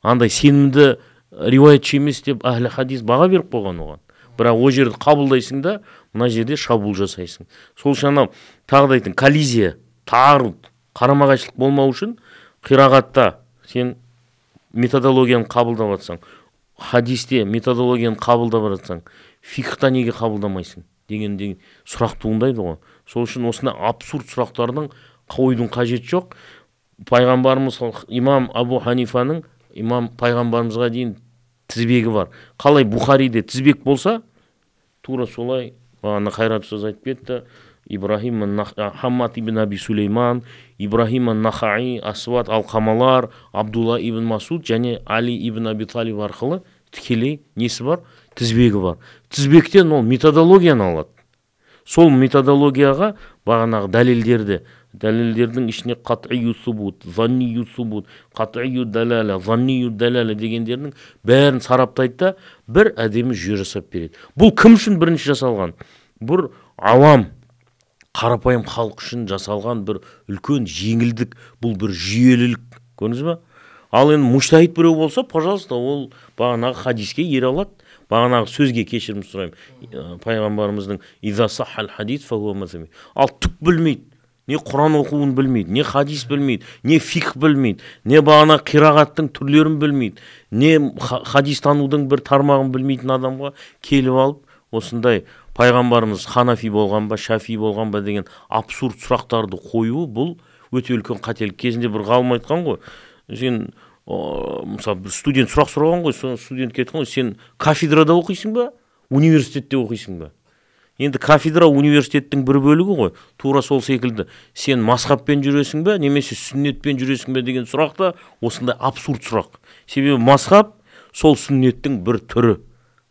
андай сенімді риуаятшы емес деп әхлі хадис баға беріп қойған оған. Бірақ о жерді қабылдайсың да, мына жерде шабуыл жасайсың. Сол үшін тағы да айтын, коллизия, тағарud, қарама-қайшылық болмау үшін қирағатта сен методологияны қабылдап жатсаң, хадисте методологияны қабылдап жатсаң, фикхта неге қабылдамайсың деген сұрақ туындайды ғой. Сол үшін осындай абсурд сұрақтардың қойдың қажеті жоқ. Пайғамбарымыз имам Абу Ханифаның имам пайғамбарымызға дейін тізбегі бар. Қалай Бұхариде тізбек болса, тура солай бағана Қайрат ұстаз айтып кетті. Ибрахим Хаммад ибн Аби Сулейман, Ибрахим Нахаи, Асват Ал-Қамалар, Абдулла ибн Масуд және Али ибн Аби Талиб арқылы тікелей несі бар? Тізбегі бар. Тізбектен ол методологияны алады. Сол методологияға бағанағы дәлелдердің ішіне қат'ию субут, заннию субут, қат'ию далала, заннию далала дегендердің бәрін сараптайды да бір әдемі жүйе жасап береді. Бұл кім үшін бірінші жасалған? Бір авам, қарапайым халық үшін жасалған бір үлкен жеңілдік, бұл бір жүйелілік. Көрдіңіз ба? Ал енді муштахид біреу болса, пожалуйста, ол бағанағы хадиске ере алады. Бағанағы сөзге кешірім сұраймын. Пайғамбарымыздың иза саххал хадис фахуа мазхаби. Ал түк білмейді. Не Құран оқуын білмейді, не хадис білмейді, не фикх білмейді, не бағана қирағаттың түрлерін білмейді, не хадис танудың бір тармағын білмейтін адамға келіп алып, осындай пайғамбарымыз ханафи болған ба, шафи болған ба деген абсурд сұрақтарды қою, бұл өте үлкен қателік. Кезінде бір ғалым айтқан ғой, сен мысалы бір студент сұрақ сұраған ғой, студентке айтқан ғой, сен кафедрада оқисың ба, университетте оқисың ба? Енді кафедра университеттің бір бөлігі ғой. Тура сол секілді сен мазхабпен жүресің бе, немесе сүннетпен жүресің бе деген сұрақ та осындай абсурд сұрақ. Себебі мазхаб сол сүннеттің бір түрі.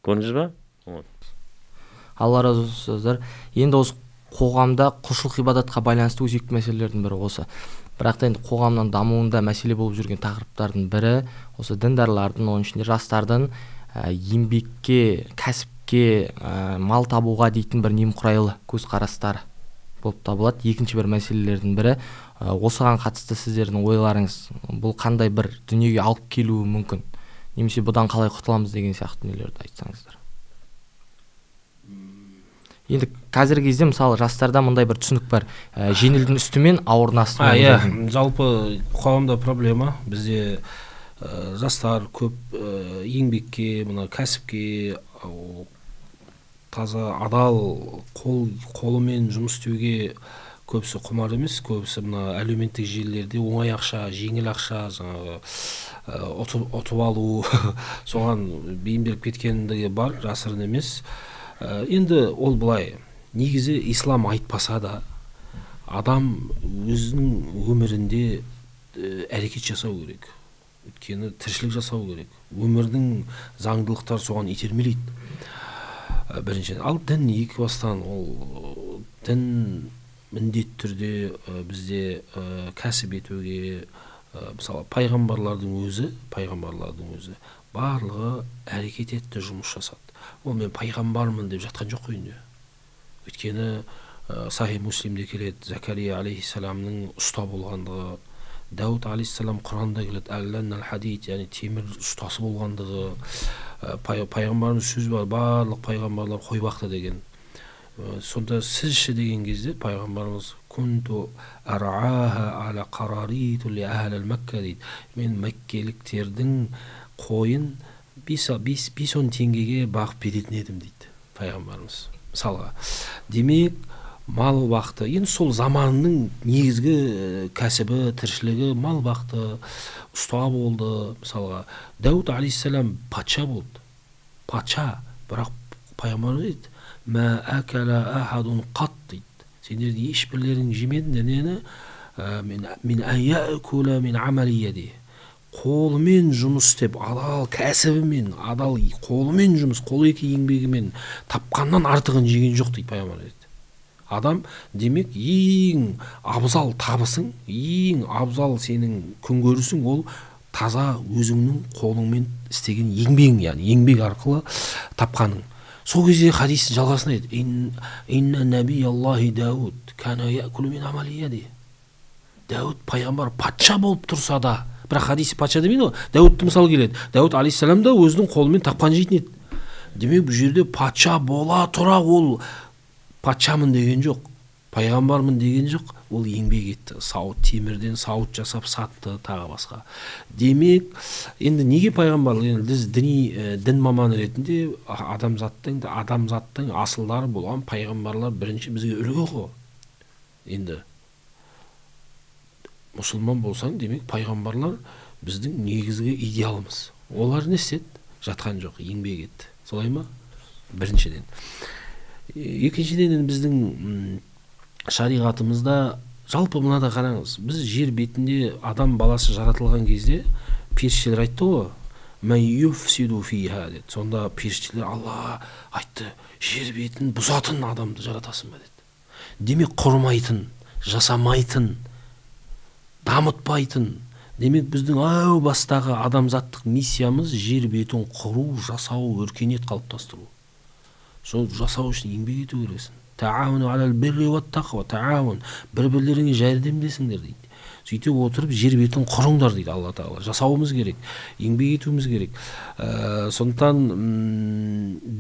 Көрдіңіз ба? Алла разы болсын сөздер. Енді осы қоғамда құлшылық ғибадатқа байланысты өзекті мәселелердің бірі осы. Бірақ та енді қоғамның дамуында мәселе болып жүрген тақырыптардың бірі осы діндарлардың, оның ішінде жастардың еңбекке, кәсіпке, мал табуға дейтін бір немқұрайлы көзқарастары болып табылады. Екінші бір мәселелердің бірі осыған қатысты сіздердің ойларыңыз, бұл қандай бір дүниеге алып келуі мүмкін, немесе бұдан қалай құтыламыз деген сияқты дүниелерді айтсаңыздар. Енді қазіргі кезде мысалы жастарда мындай бір түсінік бар, жеңілдің үстімен ауырдың астымен. Жалпы қоғамда проблема, бізде жастар көп еңбекке, мына кәсіпке, таза адал қолымен жұмыс істеуге көбісі құмар емес, көбісі мына әлеуметтік желілерде оңай ақша, жеңіл ақша, жаңағы ұтып алу соған бейімделіп кеткендігі бар, жасырын емес. Енді ол былай, негізі ислам айтпаса да адам өзінің өмірінде әрекет жасау керек. Өйткені тіршілік жасау керек. Өмірдің заңдылықтары соған итермелейді. Біріншіден, ал дін екі бастан, ол дін міндетті түрде бізде кәсіп етуге, мысалы пайғамбарлардың өзі барлығы әрекет етті, жұмыс жасады. Ол мен пайғамбармын деп жатқан жоқ қой. Өйткені Сахи Муслимде келеді, Закария алейхиссаламның ұста болғандығы, Дауд алейхиссалам Құранда келеді, әллән әл-хадид, яғни темір ұстасы болғандығы, пайғамбарымыз сөз бар, барлық пайғамбарлар қой бақты деген. Сонда сізші деген кезде пайғамбарымыз күнту арааха аля қарариту ли ахлил Мәкка дейді. Мен мәккеліктердің қойын 5-10 теңгеге бағып беретін едім дейді пайғамбарымыз. Мысалға, демек мал бақты, енді сол заманның негізгі кәсібі, тіршілігі мал бақты, ұста болды. Мысалға, Дауд алейхиссалам патша болды. Патша, бірақ пайғамбарымыз дейді, мә әкәлә әхадун қат дейді. Сендердің ешбірлерің жемедіңдер нені? Мен әйәкуля мен амалия дейді. Қолымен жұмыс істеп, адал кәсібімен, адал қолымен жұмыс, қол екі еңбегімен тапқаннан артығын жеген жоқ дейді пайғамбар дейді. Адам демек ең абзал табысың, ең абзал сенің күнкөрісің ол таза өзіңнің қолыңмен істеген еңбегің, яғни еңбек арқылы тапқаның. Сол кезде хадистің жалғасын айтады. Инна наби Аллахи Дауд кана якулу мин амалия дейді. Дауд пайғамбар патша болып тұрса да, бірақ хадисі патша демейді ғой. Дәуітті мысал келеді. Дәуіт алейхиссалам да өзінің қолымен тапқан жейтін еді. Демек бұл жерде патша бола тұра ол патшамын деген жоқ, пайғамбармын деген жоқ, ол еңбек етті. Сауыт темірден сауыт жасап сатты, тағы басқа. Демек, енді неге пайғамбар? Біз дін маманы ретінде адамзаттың асылдары болған пайғамбарлар бірінші бізге үлгі ғой. Енді мұсылман болсаң, демек пайғамбарлар біздің негізгі идеалымыз. Олар не істеді? Жатқан жоқ, еңбек етті. Солай ма? Біріншіден. Екіншіден біздің шариғатымызда жалпы мынада қараңыз, біз жер бетінде адам баласы жаратылған кезде періштелер айтты ғой, мә юфсиду фиха деді. Сонда періштелер Алла айтты, жер бетін бұзатын адамды жаратасың ба деді. Демек құрмайтын, жасамайтын, дамытпайтын. Демек біздің әу бастағы адамзаттық миссиямыз жер бетін құру, жасау, өркениет қалыптастыру. Сол жасау үшін еңбек ету керексің. Тағауну алал бирри ва тақва, тағауун, бір-бірлеріңе жәрдемдесіңдер дейді. Сөйтіп отырып жер бетін құрыңдар дейді Алла Тағала. Жасауымыз керек, еңбек етуіміз керек. Сондықтан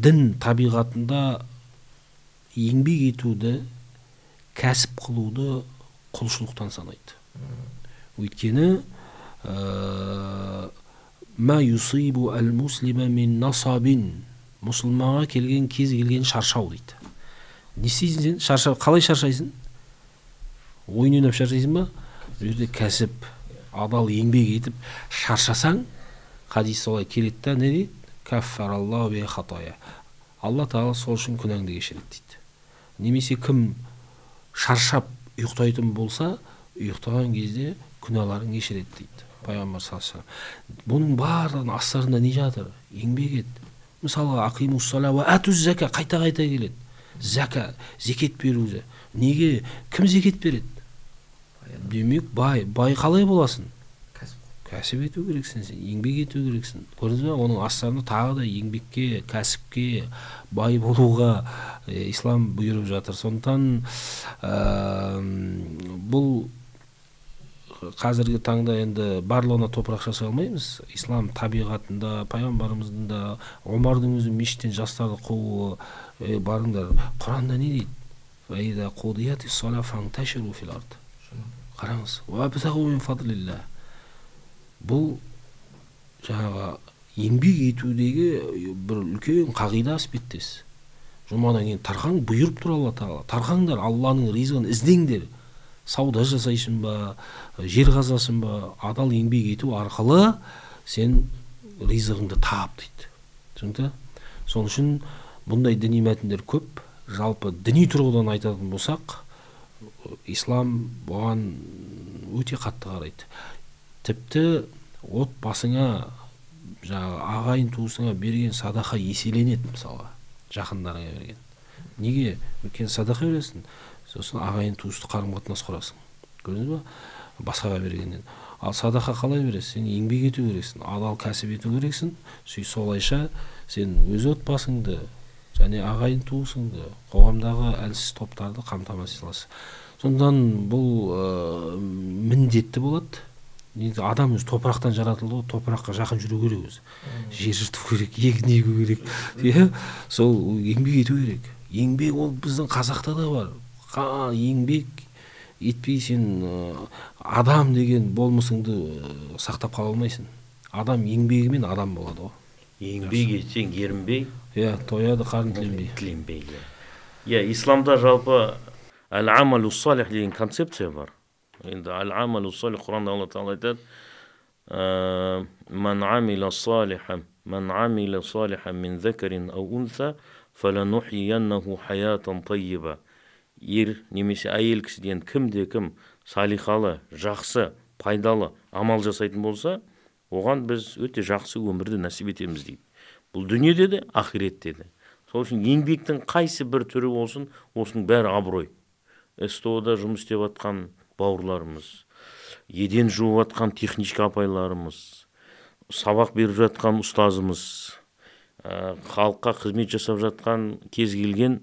дін табиғатында еңбек етуді, кәсіп қылуды құлшылықтан санайды. Өйткені ма юсибу әл-муслима мин насабин, мұсылманға келген кез келген шаршау дейді. Не істейсің сен? Қалай шаршайсың? Ойын ойнап шаршайсың ба? Бұл жерде кәсіп, адал еңбек етіп шаршасаң, хадис солай келеді да, не дейді? Каффараллаху би хатая. Алла Тағала сол үшін күнәңді кешіреді дейді. Немесе кім шаршап ұйықтайтын болса, ұйықтаған кезде күнәларын кешіреді дейді пайғамбар саллаллаху алейхи вассалам. Бұның барлығының астарында не жатыр? Еңбек ет. Мысалға ақимуссала ва атуз зака қайта-қайта келеді. Зака, зекет беруі. Неге? Кім зекет береді? Демек бай қалай боласың? Кәсіп ету керексің, сен еңбек ету керексің. Көрдіңіз бе? Оның астарында тағы да еңбекке, кәсіпке, бай болуға ислам бұйырып жатыр. Сондықтан бұл қазіргі таңда енді барлығына топырақ жасай алмаймыз. Ислам табиғатында, пайғамбарымыздың да, Омардың өзі мешіттен жастарды қууы, барыңдар. Құранда не дейді? Фаида қудияти сола фанташиру фил ард. Қараңыз. Ва битагу мин фадлилlah. Бұл жаңағы еңбек етудегі бір үлкен қағида аспектес. Жұмадан кейін тарқаң, бұйырып тұр Алла Тағала. Тарқаңдар, Алланың ризығын іздеңдер. Сауда жасайсың ба, жер қазасың ба, адал еңбек ету арқылы сен ризығыңды тап дейді. Түсінікті? Соның үшін бұндай діни мәтіндер көп. Жалпы діни тұрғыдан айтатын болсақ, ислам бұған өте қатты қарайды. Тіпті отбасыңа, ағайын туысыңа берген садақа еселенеді, мысалға, жақындарыңа берген. Неге? Өйткені садақа бересің, сосын ағайын туысты қарым-қатынас құрасың. Көрдіңіз ба? Басқаға бергеннен. Ал садақа қалай бересің? Сен еңбек ету керексің, адал кәсіп ету керексің. Солайша сен өз отбасыңды және ағайын туысыңды, қоғамдағы әлсіз топтарды қамтамасыз етесің. Сондықтан бұл міндетті болады. Адам өзі топырақтан жаратылды, топыраққа жақын жүру керек өзі. Жер жырту керек, егін егу керек. Сол еңбек ету керек. Еңбек ол біздің қазақта да бар. Еңбек етпей сен адам деген болмысыңды сақтап қала алмайсың. Адам еңбегімен адам болады. Еңбек етсең ерінбей, тояды қарын тіленбей. Исламда жалпы әл-амалу салих деген концепция бар. Енді әл-амалу салих Құранда Алла Тағала айтады: "Ман амила салихан мин закарин ау унса фаланухияннаху хаятан таййиба." Ер немесе әйел кісіден кім салихалы, жақсы, пайдалы амал жасайтын болса, оған біз өте жақсы өмірді нәсіп етеміз дейді. Бұл дүниеде де, ақиретте де. Сол үшін еңбектің қайсы бір түрі болсын, осының бәрі абырой. СТО-да жұмыс істеп жатқан бауырларымыз, еден жуып жатқан техничка апайларымыз, сабақ беріп жатқан ұстазымыз, халыққа қызмет жасап жатқан кез келген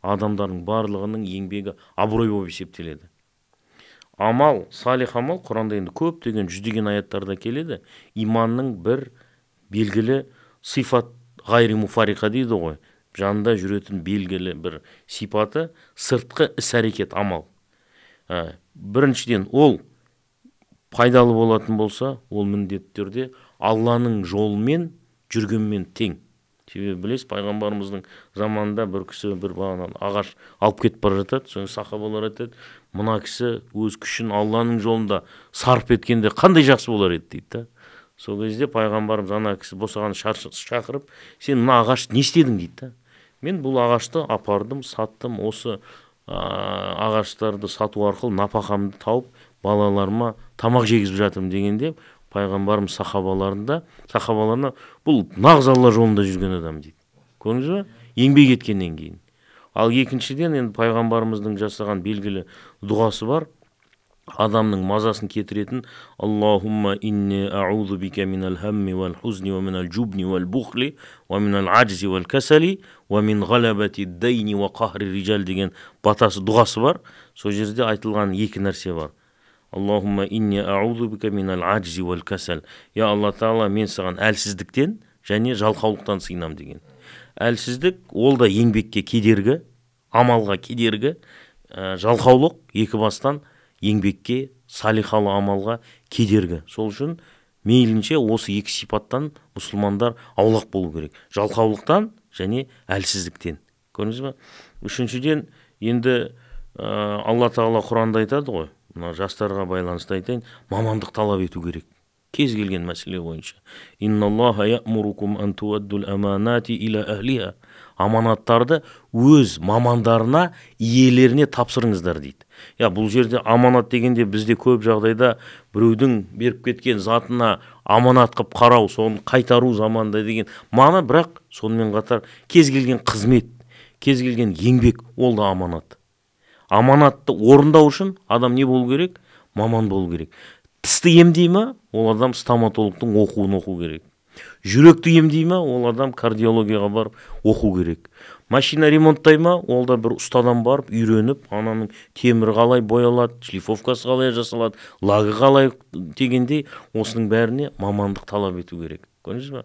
адамдардың барлығының еңбегі абырой болып есептеледі. Амал, салих амал Құранда енді көптеген жүздеген аяттарда келеді. Иманның бір белгілі сифат ғайри муфариқа дейді ғой. Жанында жүретін белгілі бір сипаты сыртқы іс-әрекет амал. Біріншіден ол пайдалы болатын болса, ол міндетті түрде Алланың жолымен жүргенмен тең. Себебі білесіз, пайғамбарымыздың заманында бір кісі бір бағанан ағаш алып кетіп бара жатады. Соны сахабалар айтады: "Мына кісі өз күшін Алланың жолында сарп еткенде қандай жақсы болар еді" дейді. Сол кезде пайғамбарымыз ана кісі босаған шақырып: "Сен мына ағашты не істедің?" дейді. "Мен бұл ағашты апардым, саттым, осы ағаштарды сату арқылы напақамды тауып, балаларыма тамақ жегізіп жатырмын" дегенде, пайғамбарымыз сахабаларына бұл нағыз Алла жолында жүрген адам дейді. Көрдіңіз бе? Еңбек еткеннен кейін. Ал екіншіден енді пайғамбарымыздың жасаған белгілі дұғасы бар. Адамның мазасын кетіретін: "Аллахумма инни аузу бика минал хамми вал хузни ва минал жубни вал бухли ва минал аджзи вал касали ва мин галабати дайни ва қахри риджал" деген батасы дұғасы бар. Сол жерде айтылған екі нәрсе бар. Аллахумма инни аузу бика минал аджзи вал касал. Я Алла Тағала, мен саған әлсіздіктен және жалқаулықтан сыйынам деген. Әлсіздік ол да еңбекке кедергі, амалға кедергі, жалқаулық екі бастан еңбекке, салихалы амалға кедергі. Сол үшін мейлінше осы екі сипаттан мұсылмандар аулақ болу керек. Жалқаулықтан және әлсіздіктен. Көрдіңіз ба? Үшіншіден, енді Алла Тағала Құранда айтады ғой, мына жастарға байланысты айтайын, мамандық талап ету керек. Кез келген мәселе бойынша. Инналлаха я'мурукум ан туаддул аманати иля ахлиха. Аманаттарды өз мамандарына, иелеріне тапсырыңыздар дейді. Бұл жерде аманат дегенде бізде көп жағдайда біреудің беріп кеткен затына аманат қып қарау, соны қайтару заманда деген мана, бірақ сонымен қатар кез келген қызмет, кез келген еңбек ол да аманат. Аманатты орындау үшін адам не болу керек? Маман болу керек. Тісті емдей ма? Ол адам стоматологтың оқуын оқу керек. Жүректі емдей ма? Ол адам кардиологияға барып оқу керек. Машина ремонттай ма? Ол да бір ұстадан барып үйреніп, ананың темір қалай боялады, шлифовкасы қалай жасалады, лагы қалай дегендей, осының бәріне мамандық талап ету керек. Көрдіңіз ба?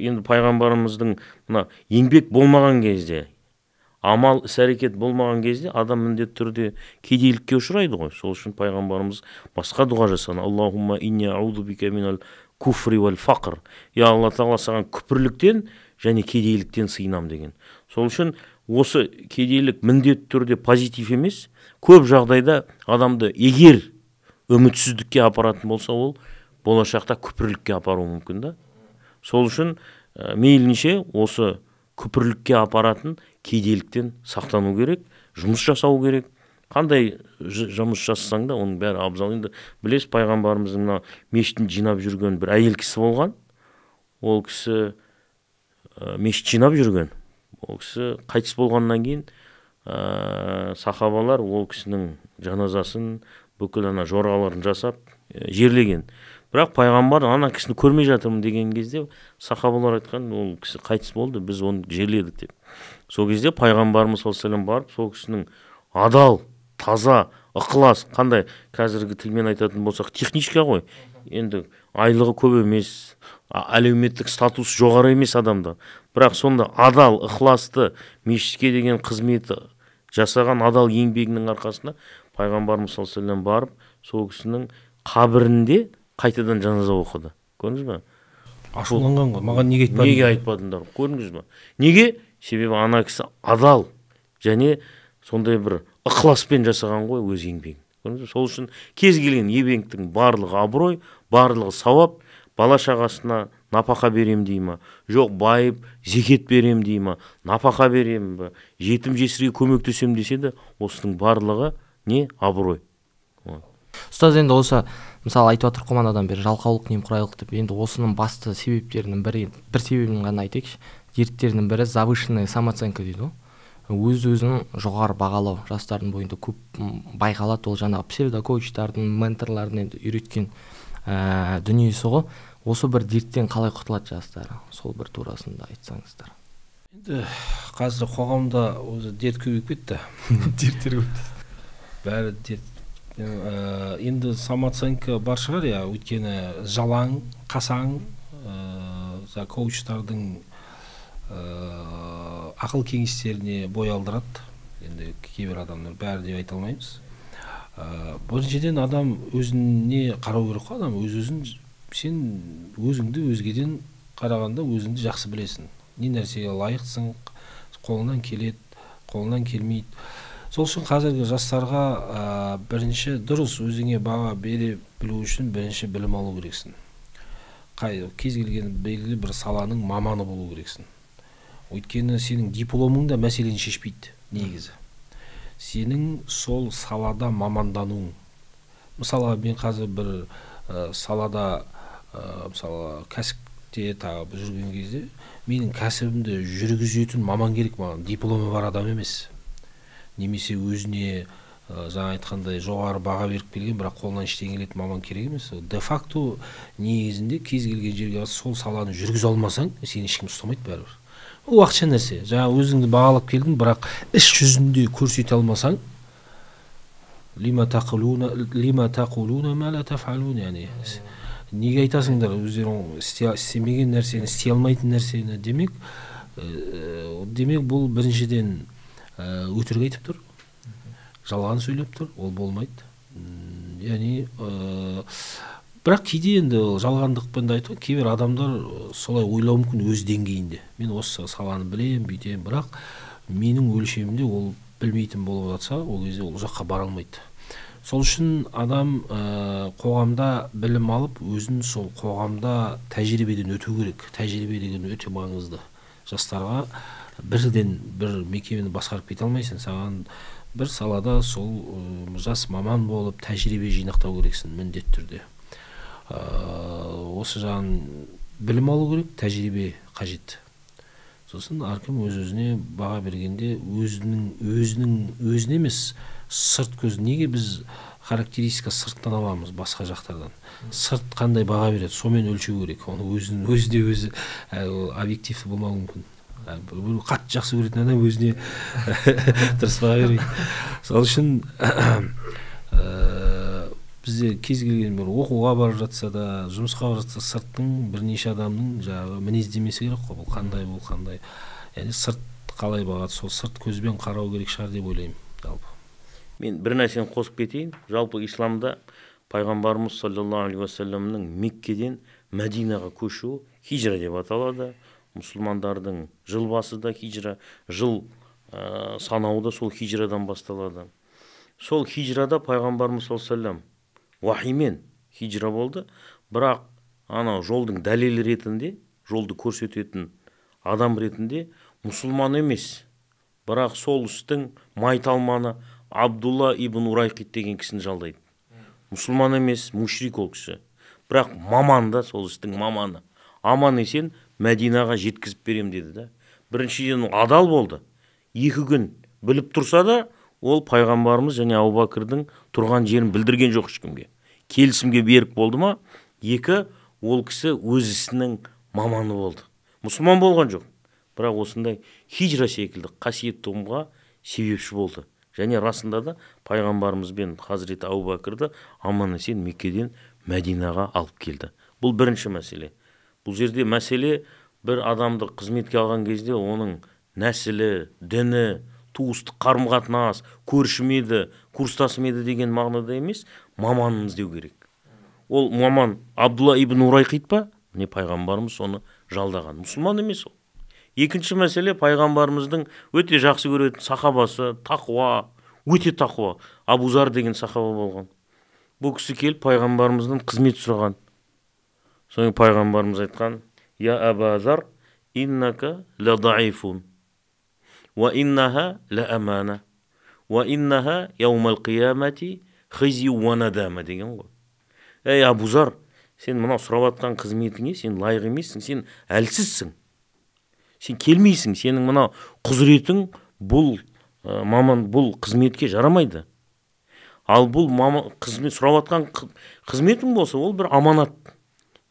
Енді пайғамбарымыздың мына еңбек болмаған кезде, амал іс-әрекет болмаған кезде адам міндетті түрде кедейлікке ұшырайды ғой. Сол үшін пайғамбарымыз басқа дұға жасаған. Аллахумма инни аузу бика минал куфри вал фақр. Я Алла Тағала, саған күпірліктен және кедейліктен сыйынам деген. Сол үшін осы кедейлік міндетті түрде позитив емес. Көп жағдайда адамды егер үмітсіздікке апаратын болса, ол болашақта күпірлікке апару мүмкін да. Сол үшін мейлінше осы күпірлікке апаратын кедейліктен сақтану керек, жұмыс жасау керек. Қандай жұмыс жасасаң да оның бәрі абзал. Енді білесіз, пайғамбарымыздың мына мешіттін жинап жүрген бір әйел кісі болған. Ол кісі мешіт жинап жүрген. Ол кісі қайтыс болғаннан кейін сахабалар ол кісінің жаназасын, бүкіл жорғаларын жасап жерлеген. Бірақ пайғамбар ана кісіні көрмей жатырмын деген кезде сахабалар айтқан, ол кісі қайтыс болды, біз оны жерледік деп. Сол кезде пайғамбарымыз саллаллаху алейхи ва саллям барып, сол кісінің адал, таза, ықылас, қандай қазіргі тілмен айтатын болсақ, техничка ғой. Енді айлығы көп емес, әлеуметтік статус жоғары емес адамда. Бірақ сонда адал, ықыласты, мешітке деген қызметі жасаған адал еңбегінің арқасында пайғамбарымыз саллаллаху алейхи ва саллям барып, сол кісінің қабірінде қайтадан жаназа оқыды. Көрдіңіз ба? Ашуланған ғой. Маған неге айтпадыңдар? Неге айтпадыңдар? Көрдіңіз ба? Неге? Себебі ана кісі адал және сондай бір ықыласпен жасаған ғой өз еңбегін. Көрдіңіз ба? Сол үшін кез келген еңбектің барлығы абырой, барлығы сауап. Бала шағасына напақа берем дей ма, жоқ байып зекет берем дей ма, напақа берем ба, жетім жесірге көмектесем десе де, осының барлығы не? Абырой. Ұстаз, енді осы мысалы айтып отыр қоманадан бері жалқаулық, немқұрайлық деп, енді осының басты себептерінің бір себебін ғана айтайықшы. Дерттерінің бірі завышенная самооценка дейді ғой. Өз-өзін жоғары бағалау жастардың бойында көп байқалады. Ол жаңағы псевдокоучтардың, менторлардың енді үйреткен дүниесі ғой. Осы бір дерттен қалай құтылады жастар? Сол бір турасында айтсаңыздар. Енді қазір қоғамда өзі дерт көбейіп кетті. Дерттер көп. Бәрі дерт. Енді самооценка бар шығар, өйткені жалаң, қасаң, коучтардың ақыл кеңестеріне бой алдырады. Енді кейбір адамдар бәрі деп айта алмаймыз. Біріншіден адам өзіне қарау керек қой. Адам өз-өзін, сен өзіңді өзгеден қарағанда өзіңді жақсы білесің. Не нәрсеге лайықсың, қолынан келеді, қолынан келмейді. Сол үшін қазіргі жастарға бірінші дұрыс өзіңе баға бере білу үшін бірінші білім алу керексің. Кез келген белгілі бір саланың маманы болу керексің. Өйткені сенің дипломың да мәселені шешпейді негізі. Сенің сол салада мамандануың. Мысалы, мен қазір бір салада, мысалы, кәсіпте тағы жүрген кезде, менің кәсібімді жүргізетін маман керек маған, дипломы бар адам емес. Немесе өзіне жаңа айтқандай жоғары баға беріп келген, бірақ қолынан ештеңе келетін маман керек емес. Де-факто негізінде кез келген жерге сол саланы жүргізе алмасаң, сені ешкім ұстамайды бәрібір. Ол уақытша нәрсе. Жаңа өзіңді бағалап келдің, бірақ іс жүзінде көрсете алмасаң, лима тақулуна ма ла тафалун, яғни неге айтасыңдар өздерің істемеген нәрсені, істей алмайтын нәрсені? Демек бұл біріншіден өтірік айтып тұр, жалған сөйлеп тұр, ол болмайды. Яғни бірақ кейде енді жалғандықпен де айтып, кейбір адамдар солай ойлауы мүмкін өз деңгейінде. Мен осы саланы білем, бүйтем, бірақ менің өлшемімде ол білмейтін болып жатса, ол кезде ол жаққа бара алмайды. Сол үшін адам қоғамда білім алып, өзін сол қоғамда тәжірибеден өту керек. Тәжірибе деген өте маңызды. Жастарға бірден бір мекемені басқарып кете алмайсың. Саған бір салада сол жас маман болып тәжірибе жинақтау керексің міндетті түрде. Осы жағын білім алу керек, тәжірибе қажет. Сосын әркім өз-өзіне баға бергенде өзіне емес, сырт көз. Неге біз характеристика сырттан аламыз басқа жақтардан? Сырт қандай баға береді, сомен өлшеу керек. Оны өзі объективті болмауы мүмкін. Қатты жақсы көретін адам өзіне дұрыс баға бермейді. Сол үшін бізде кез келген бір оқуға барып жатса да, жұмысқа барып жатса, сырттың бірнеше адамның жаңағы мінездемесі керек қой. Бұл қандай, бұл қандай. Яғни сырт қалай бағады, сол сырт көзбен қарау керек шығар деп ойлаймын. Жалпы. Мен бір нәрсені қосып кетейін. Жалпы исламда пайғамбарымыз саллаллаху алейхи уассаламның Меккеден Мәдинаға көшуі хижра деп аталады. Мұсылмандардың жыл басы да хижра, жыл санауы да сол хижрадан басталады. Сол хижрада пайғамбарымыз саллаллаху алейхи уассалам вахимен хижра болды, бірақ анау жолдың дәлелі ретінде, жолды көрсететін адам ретінде мұсылман емес, бірақ сол істің майталманы Абдулла ибн Урайқит деген кісіні жалдайды. Мұсылман емес, мушрик ол кісі, бірақ маман да, сол істің маманы. Аман есен Мәдинаға жеткізіп берем деді да. Біріншіден адал болды. 2 күн біліп тұрса да, ол пайғамбарымыз және Абу Бәкірдің тұрған жерін білдірген жоқ ешкімге. Келісімге берік болды ма? 2, ол кісі өз ісінің маманы болды. Мұсылман болған жоқ, бірақ осындай хижра секілді қасиетті ұғымға себепші болды. Және расында да пайғамбарымыз бен Хазіреті Абу Бәкірді аман есен Меккеден Мәдинаға алып келді. Бұл бірінші мәселе. Бұл жерде мәселе бір адамды қызметке алған кезде оның нәсілі, діні, туыстық қарым-қатынас, көрші ме еді, курстасы ме еді деген мағынада емес, маманын іздеу керек. Ол маман Абдулла ибн Урайқит па? Не пайғамбарымыз соны жалдаған. Мұсылман емес ол. Екінші мәселе, пайғамбарымыздың өте жақсы көретін сахабасы, тақуа, өте тақуа. Абу Зар деген сахаба болған. Бұл кісі келіп пайғамбарымыздың қызмет сұраған. Соң пайғамбарымыз айтқан: "Я Аба Зар, иннака ла даифун, ва иннаха ла амана, ва иннаха яумал қиямати хизю ва надама" деген ғой. Ей Абу Зар, сен мынау сұрап жатқан қызметіңе сен лайық емессің, сен әлсізсің. Сен келмейсің, сенің мынау құзыретің бұл маман бұл қызметке жарамайды. Ал бұл қызмет сұрап жатқан қызметің болса, ол бір аманат.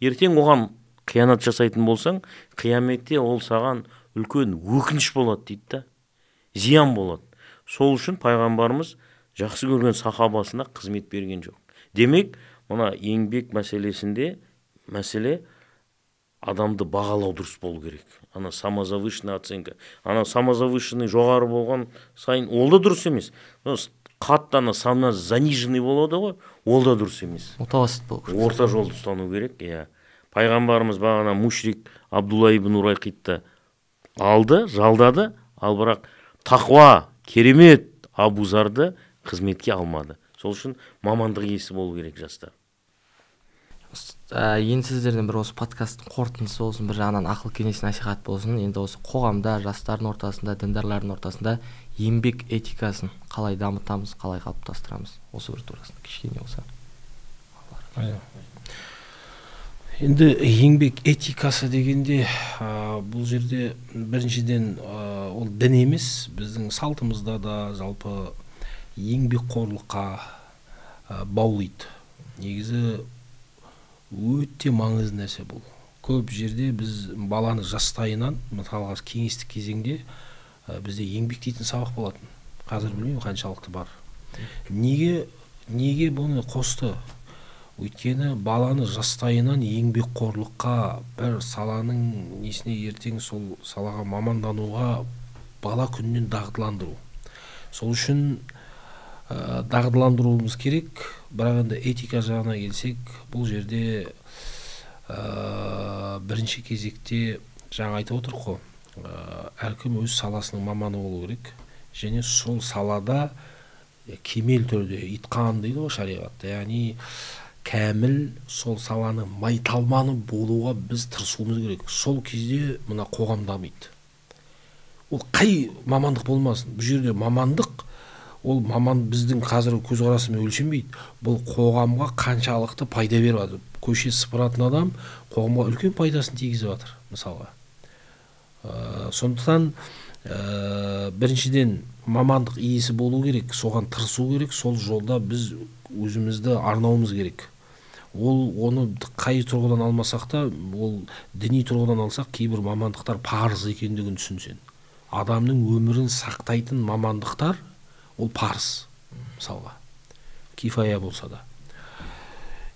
Ертең оған қиянат жасайтын болсаң, қияметте ол саған үлкен өкініш болады дейді да. Зиян болады. Сол үшін пайғамбарымыз жақсы көрген сахабасына қызмет берген жоқ. Демек, мына еңбек мәселесінде мәселе адамды бағалау дұрыс болу керек. Ана самозавышенная оценка. Ана самозавышенный жоғары болған сайын ол да дұрыс емес. Қатты ана самозаниженный болады ғой, ол да дұрыс емес. Мутавассит болу керек. Орта жолды ұстану керек, иә. Пайғамбарымыз бағана мушрик Абдулла ибн Урайқитті алды, жалдады, ал бірақ тақуа, керемет Абу Зарды қызметке алмады. Сол үшін мамандық иесі болу керек жастар. Енді сіздерден бір осы подкасттың қорытындысы болсын, бір жағынан ақыл кеңес насихат болсын. Енді осы қоғамда, жастардың ортасында, діндарлардың ортасында еңбек этикасын қалай дамытамыз, қалай қалыптастырамыз? Осы бір турасында кішкене болса. Енді еңбек этикасы дегенде бұл жерде біріншіден ол дін емес, біздің салтымызда да жалпы еңбекқорлыққа баулиды. Негізі өте маңызды нәрсе бұл. Көп жерде біз баланы жастайынан, мысалға кеңестік кезеңде бізде еңбек дейтін сабақ болатын. Қазір білмеймін қаншалықты бар. Неге бұны қосты? Өйткені баланы жастайынан еңбекқорлыққа, бір саланың несіне ертең сол салаға мамандануға бала күннен дағдыландыру. Сол үшін дағдыландыруымыз керек. Бірақ енді этика жағына келсек, бұл жерде бірінші кезекте жаңа айтып отырық қой, әркім өз саласының маманы болу керек, және сол салада кемел түрде итқан дейді ғой шариғатта, яғни кәміл сол саланы майталманы болуға біз тырысуымыз керек. Сол кезде мына қоғам дамиды. Ол қай мамандық болмасын, бұл жерде мамандық, ол маман біздің қазіргі көзқарасымен өлшенбейді. Бұл қоғамға қаншалықты пайда беріп жатыр. Көше сыпыратын адам қоғамға үлкен пайдасын тигізіп жатыр, мысалға. Сондықтан біріншіден мамандық иесі болу керек, соған тырысу керек, сол жолда біз өзімізді арнауымыз керек. Оны қай тұрғыдан алмасақ та, ол діни тұрғыдан алсақ, кейбір мамандықтар парыз екендігін түсінсен. Адамның өмірін сақтайтын мамандықтар ол парыз, мысалға, кифая болса да.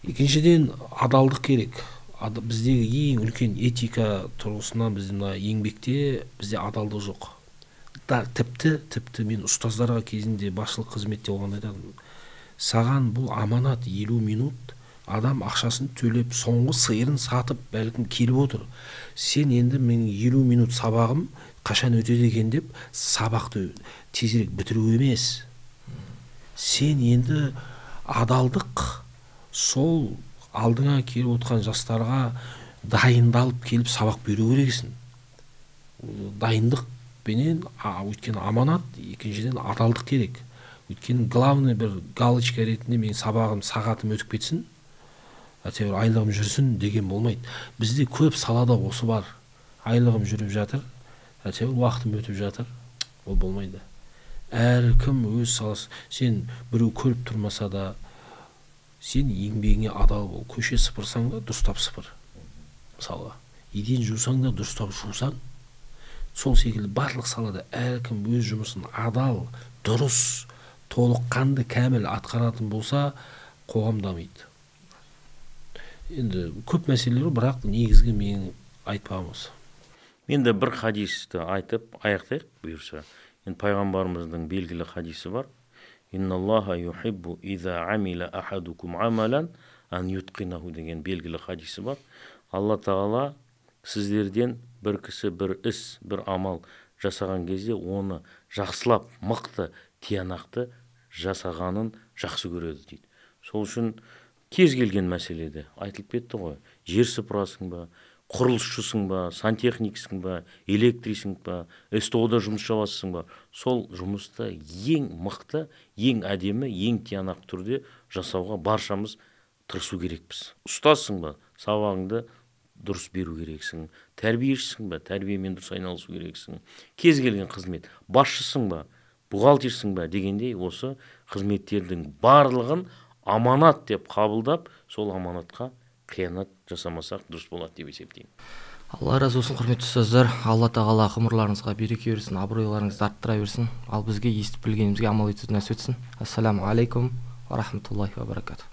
Екіншіден адалдық керек. Біздегі ең үлкен етика тұрғысынан біздің еңбекте бізде адалдық жоқ. Тіпті мен ұстаздарға кезінде басшылық қызметте болғанда айтадым, саған бұл аманат 50 минут, адам ақшасын төлеп соңғы сиырын сатып бәлкім келіп отыр. Сен енді менің 50 минут сабағым қашан өтеді екен деп сабақты тезірек бітіру емес. Сен енді адалдық сол алдыңа келіп отқан жастарға дайындалып келіп сабақ беру керексің. Дайындық бенен өйткені аманат, екіншіден адалдық керек. Өйткені главный бір галочка ретінде мен сабағым сағатым өтіп кетсін, әйтеуір айлығым жүрсін деген болмайды. Бізде көп салада осы бар. Айлығым жүріп жатыр, әйтеуір уақытым өтіп жатыр. Ол болмайды. Әркім өз саласы. Сен біреу көріп тұрмаса да, сен еңбегіңе адал бол. Көше сыпырсаң да дұрыстап сыпыр. Мысалға, еден жусаң да дұрыстап жусаң. Сол секілді барлық салада әркім өз жұмысын адал, дұрыс, толыққанды, кәміл атқаратын болса, қоғам дамиды. Енді көп мәселелер, бірақ негізгі менің айтпағым осы. Енді бір хадисті айтып аяқтайық бұйырса. Енді пайғамбарымыздың белгілі хадисі бар. Инналлаха юхиббу иза амила ахадукум амалан ан ютқинаху деген белгілі хадисі бар. Алла тағала сіздерден бір кісі бір іс, бір амал жасаған кезде оны жақсылап, мықты, тиянақты жасағанын жақсы көреді дейді. Сол үшін кез келген мәселеде айтылып кетті ғой. Жер сыпырасың ба, құрылысшысың ба, сантехниксің ба, электрисің ба, СТО-да жұмыс жасасың ба, сол жұмысты ең мықты, ең әдемі, ең тиянақты түрде жасауға баршамыз тырысу керекпіз. Ұстазсың ба, сабағыңды дұрыс беру керексің. Тәрбиешісің ба, тәрбиемен дұрыс айналысу керексің. Кез келген қызмет, басшысың ба, бухгалтерсің ба дегендей осы қызметтердің барлығын аманат деп қабылдап, сол аманатқа қиянат жасамасақ дұрыс болады деп есептеймін. Алла разы болсын, құрметті ұстаздар. Алла тағала ғұмырларыңызға береке берсін, абыройларыңызды арттыра берсін. Ал бізге естіп білгенімізге амал етуді нәсіп етсін. Ассаламу алейкум ва рахматуллахи ва баракатух.